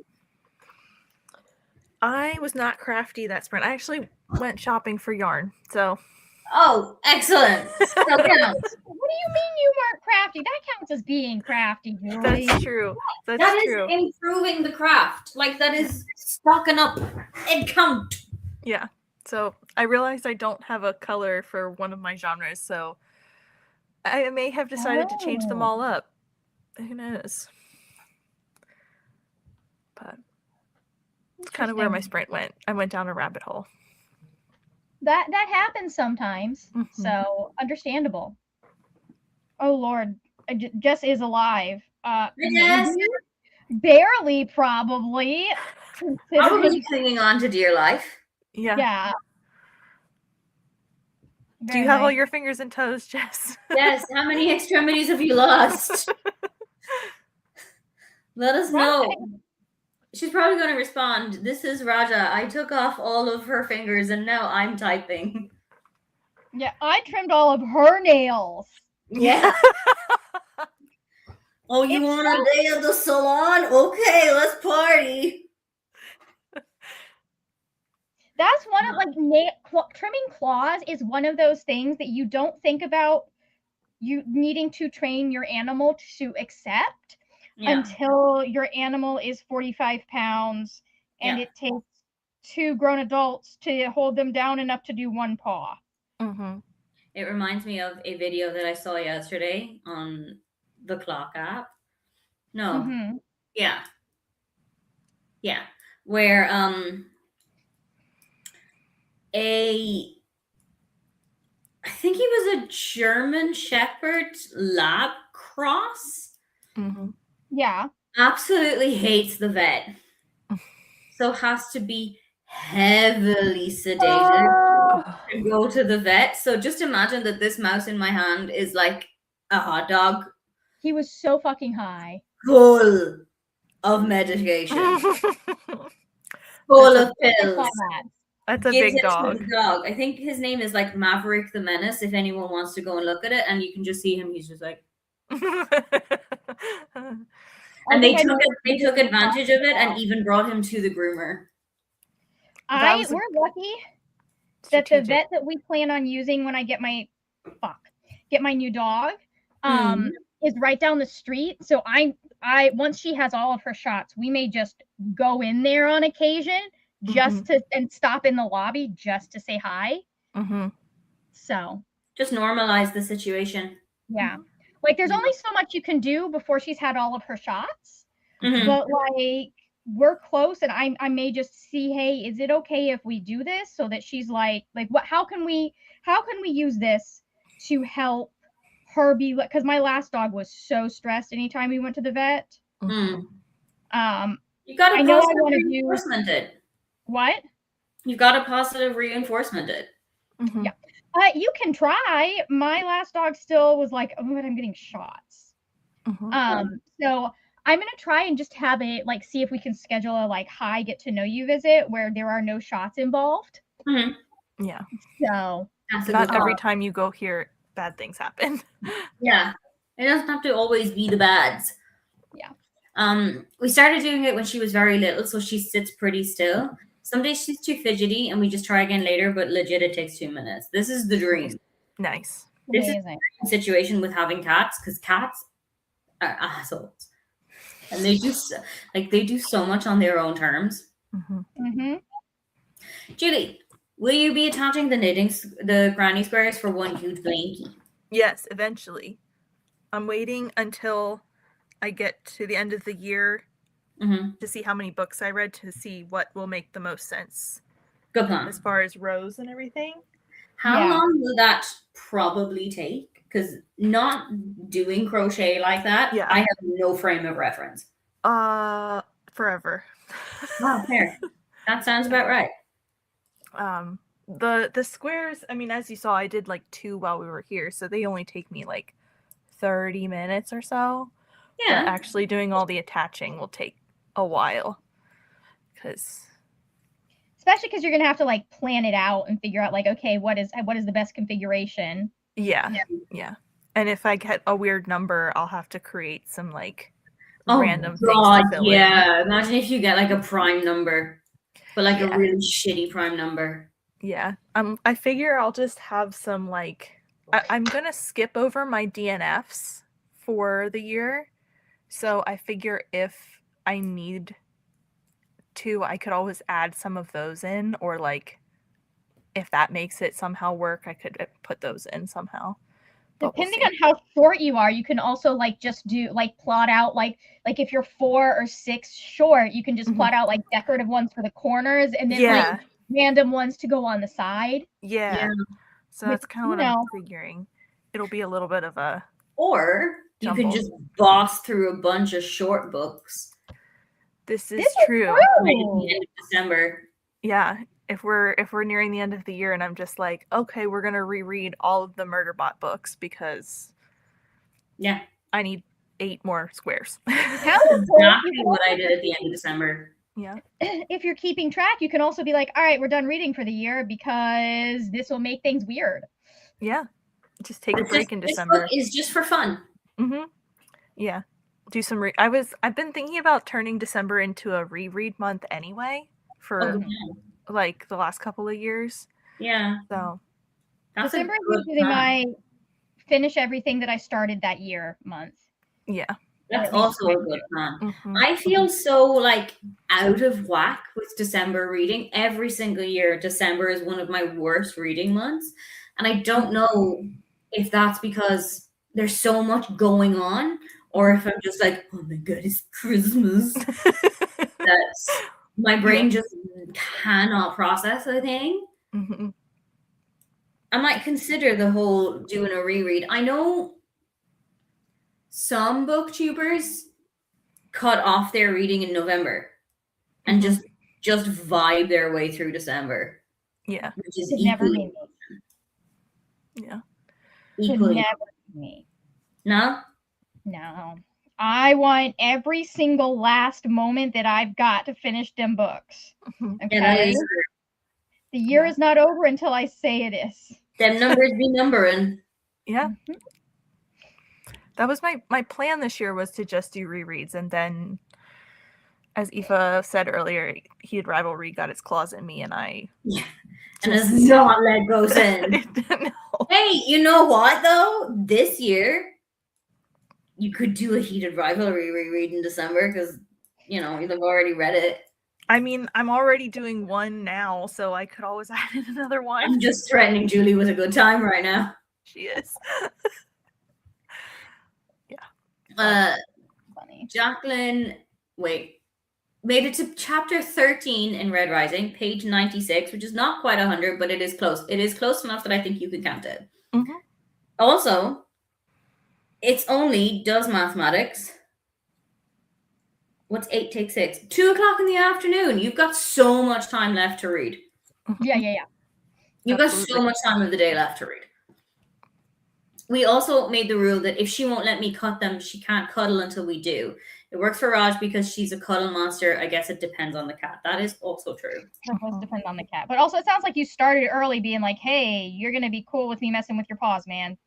I was not crafty that sprint. I actually went shopping for yarn. So Oh, excellent. So counts. what do you mean you weren't crafty? That counts as being crafty, Julie. that's true. That's That is true. improving the craft. Like that is stocking up. It count. Yeah. So I realized I don't have a color for one of my genres, so I may have decided to change them all up. Who knows? But it's kind of where my sprint went. I went down a rabbit hole. That happens sometimes. Mhm. So understandable. Oh Lord, Jess is alive. Jess. Barely, probably. Probably clinging on to dear life. Yeah. Yeah. Do you have all your fingers and toes, Jess? Yes. How many extremities have you lost? Let us know. She's probably going to respond. This is Raja. I took off all of her fingers and now I'm typing. Yeah, I trimmed all of her nails. Yeah. Oh, you want a day at the salon? Okay, let's party. That's one of trimming claws is one of those things that you don't think about you needing to train your animal to accept until your animal is 45 pounds and it takes 2 grown adults to hold them down enough to do one paw. Mm-hmm. It reminds me of a video that I saw yesterday on the Clock app. No. Mm-hmm. Yeah. Yeah. Where I think he was a German Shepherd lab cross. Mm-hmm. Yeah. Absolutely hates the vet. So has to be heavily sedated to go to the vet. So just imagine that this mouse in my hand is like a hot dog. He was so fucking high. Full of medication. Full of pills. That's a big dog. I think his name is like Maverick the Menace, if anyone wants to go and look at it. And you can just see him. He's just like... And they took advantage of it and even brought him to the groomer. We're lucky that the vet that we plan on using when I get my new dog is right down the street. So I once she has all of her shots, we may just go in there on occasion just to and stop in the lobby just to say hi. Mm-hmm. So just normalize the situation. Yeah. Like there's only so much you can do before she's had all of her shots. Mm-hmm. But like we're close and I may just see, hey, is it okay if we do this? So that she's like what how can we use this to help her be like, because my last dog was so stressed anytime we went to the vet. Mm. You got to positive reinforcement it. What? You've got to positive reinforcement it. Mm-hmm. Yeah. You can try. My last dog still was like, oh, but I'm getting shots. Mm-hmm. So I'm gonna try and just have it see if we can schedule a hi get to know you visit where there are no shots involved. Mm-hmm. Yeah. So not every time you go here, bad things happen. Yeah. It doesn't have to always be the bads. Yeah. We started doing it when she was very little, so she sits pretty still. Some days she's too fidgety and we just try again later, but legit it takes 2 minutes. This is the dream. Nice. This is Amazing. a situation with having cats because cats are assholes, and they do so much on their own terms. Mm-hmm. Julie, will you be attaching the granny squares for one huge blankie? Yes, eventually. I'm waiting until I get to the end of the year to see how many books I read to see what will make the most sense Good plan. as far as rows and everything. How Yeah. long will that probably take? Because not doing crochet like that, Yeah. I have no frame of reference. Forever. Oh, fair. That sounds about right. The squares, I mean, as you saw, I did like 2 while we were here, so they only take me like 30 minutes or so. Yeah. But actually doing all the attaching will take a while. Especially because you're gonna have to like plan it out and figure out like, okay, what is the best configuration? Yeah. And if I get a weird number, I'll have to create some like Oh random God, things to fill yeah. Imagine if you get like a prime number, but like Yeah. a really shitty prime number. Yeah. I figure I'll just have some like I'm gonna skip over my DNFs for the year. So I figure if I need to, I could always add some of those in, or like if that makes it somehow work, I could put those in somehow. But we'll Depending see. on how short you are, you can also like just do like plot out like if you're 4 or 6 short, you can just plot out like decorative ones for the corners and then like random ones to go on the side. Yeah. So With, that's kind of what I'm figuring. It'll be a little bit of a Or you jumble. can just boss through a bunch of short books. This is true. Right at the end of December. Yeah. If we're nearing the end of the year and I'm just like, okay, we're gonna reread all of the Murderbot books because I need 8 more squares. That's exactly what I did at the end of December. Yeah. If you're keeping track, you can also be like, all right, we're done reading for the year because this will make things weird. Yeah. Just take a break in December. This book is just for fun. Yeah. Do some I've been thinking about turning December into a reread month anyway for like the last couple of years. Yeah. So December is usually my finish everything that I started that year month. Yeah. That's also a good plan. I feel so like out of whack with December reading. Every single year, December is one of my worst reading months. And I don't know if that's because there's so much going on or if I'm just like, oh my God, it's Christmas. That's my brain just cannot process a thing. I might consider the whole doing a reread. I know some booktubers cut off their reading in November and just vibe their way through December. Yeah. Which is equally. Yeah. Equally. Never me. No? No. I want every single last moment that I've got to finish them books. Okay. The year is not over until I say it is. Them numbers be numbering. Yeah. That was my plan this year, was to just do rereads, and then, as Aoife said earlier, Heated Rivalry got its claws in me, and I and has not let go since. Hey, you know what though? This year, you could do a Heated Rivalry reread in December because you've already read it. I mean, I'm already doing one now, so I could always add in another one. I'm just threatening Julie with a good time right now. She is. Funny. Jacqueline, made it to chapter 13 in Red Rising, page 96, which is not quite 100, but it is close. It is close enough that I think you can count it. Also, it's only does mathematics. What's 8 take 6? 2 o'clock in the afternoon. You've got so much time left to read. Yeah. You've got so much time of the day left to read. We also made the rule that if she won't let me cut them, she can't cuddle until we do. It works for Raj because she's a cuddle monster. I guess it depends on the cat. That is also true. It does depend on the cat. But also, it sounds like you started early being like, hey, you're going to be cool with me messing with your paws, man.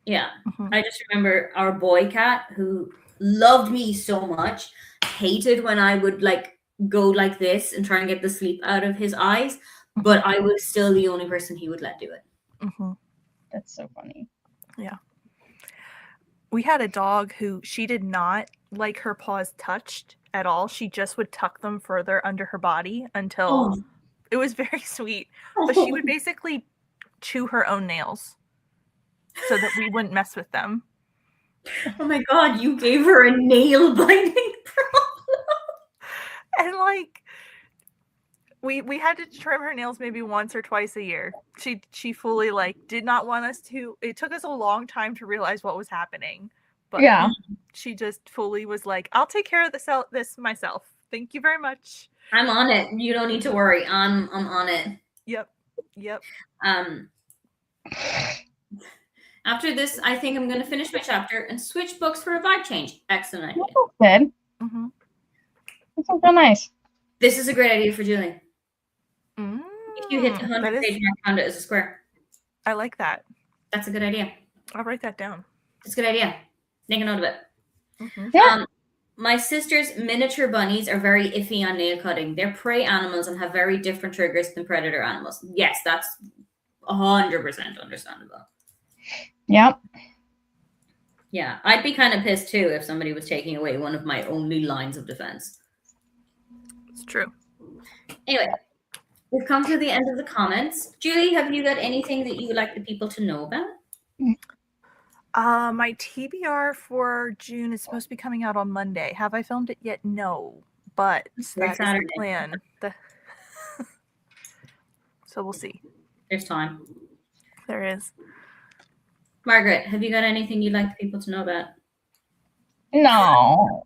Yeah. I just remember our boy cat who loved me so much, hated when I would go like this and try and get the sleep out of his eyes, but I was still the only person he would let do it. That's so funny. We had a dog who she did not like her paws touched at all. She just would tuck them further under her body until it was very sweet. But she would basically chew her own nails so that we wouldn't mess with them. Oh my god, you gave her a nail biting problem. And like we had to trim her nails maybe once or twice a year. She fully like did not want us to. It took us a long time to realize what was happening. But Yeah. she just fully was like, I'll take care of this myself. Thank you very much. I'm on it. You don't need to worry. I'm on it. Yep. After this, I think I'm going to finish my chapter and switch books for a vibe change. Excellent idea. That's good. Mm-hmm. That sounds so nice. This is a great idea for Julie. Mm, If you hit the 100 page mark, count it as a square. I like that. That's a good idea. I'll write that down. It's a good idea. Make a note of it. Mm-hmm. Yeah. My sister's miniature bunnies are very iffy on nail cutting. They're prey animals and have very different triggers than predator animals. Yes, that's 100% understandable. Yep. Yeah, I'd be kind of pissed too if somebody was taking away one of my only lines of defense. It's true. Anyway, we've come to the end of the comments. Julie, have you got anything that you would like the people to know about? My TBR for June is supposed to be coming out on Monday. Have I filmed it yet? No, but that is the plan. So we'll see. There's time. There is. Margaret, have you got anything you'd like the people to know about? No.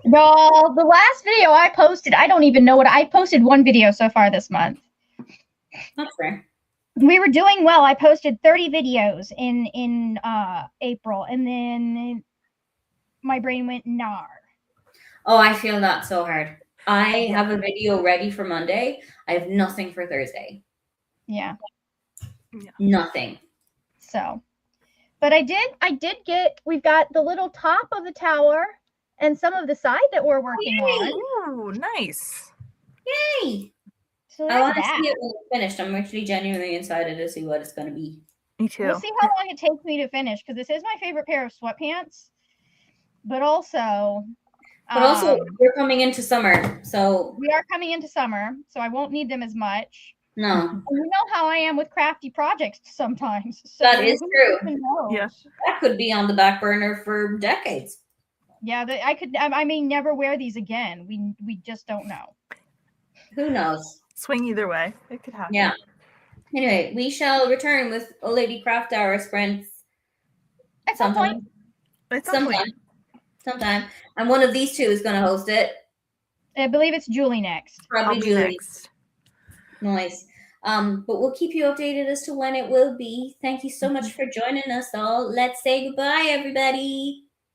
Well, the last video I posted, I don't even know what I posted one video so far this month. That's fair. We were doing well. I posted 30 videos in April, and then my brain went nar. Oh, I feel that so hard. I have a video ready for Monday. I have nothing for Thursday. Yeah. Nothing. So, but I did get, we've got the little top of the tower and some of the side that we're working on. Oh, nice. Yay! So I want that's to that. see it when it's finished. I'm actually genuinely excited to see what it's going to be. Me too. We'll see how long it takes me to finish, because this is my favorite pair of sweatpants. But also, we're coming into summer, so we are coming into summer, so I won't need them as much. no. And you know how I am with crafty projects sometimes. So That is true. who knows? Yeah. That could be on the back burner for decades. Yeah, I may never wear these again. We just don't know. Who knows? Swing either way. It could happen. Yeah. Anyway, we shall return with Old Lady Craft Hour sprints At some point. At some point. Sometime. And one of these two is going to host it. I believe it's Julie next. Probably I'll be Julie. next. Nice. But we'll keep you updated as to when it will be. Thank you so much for joining us all. Let's say goodbye, everybody.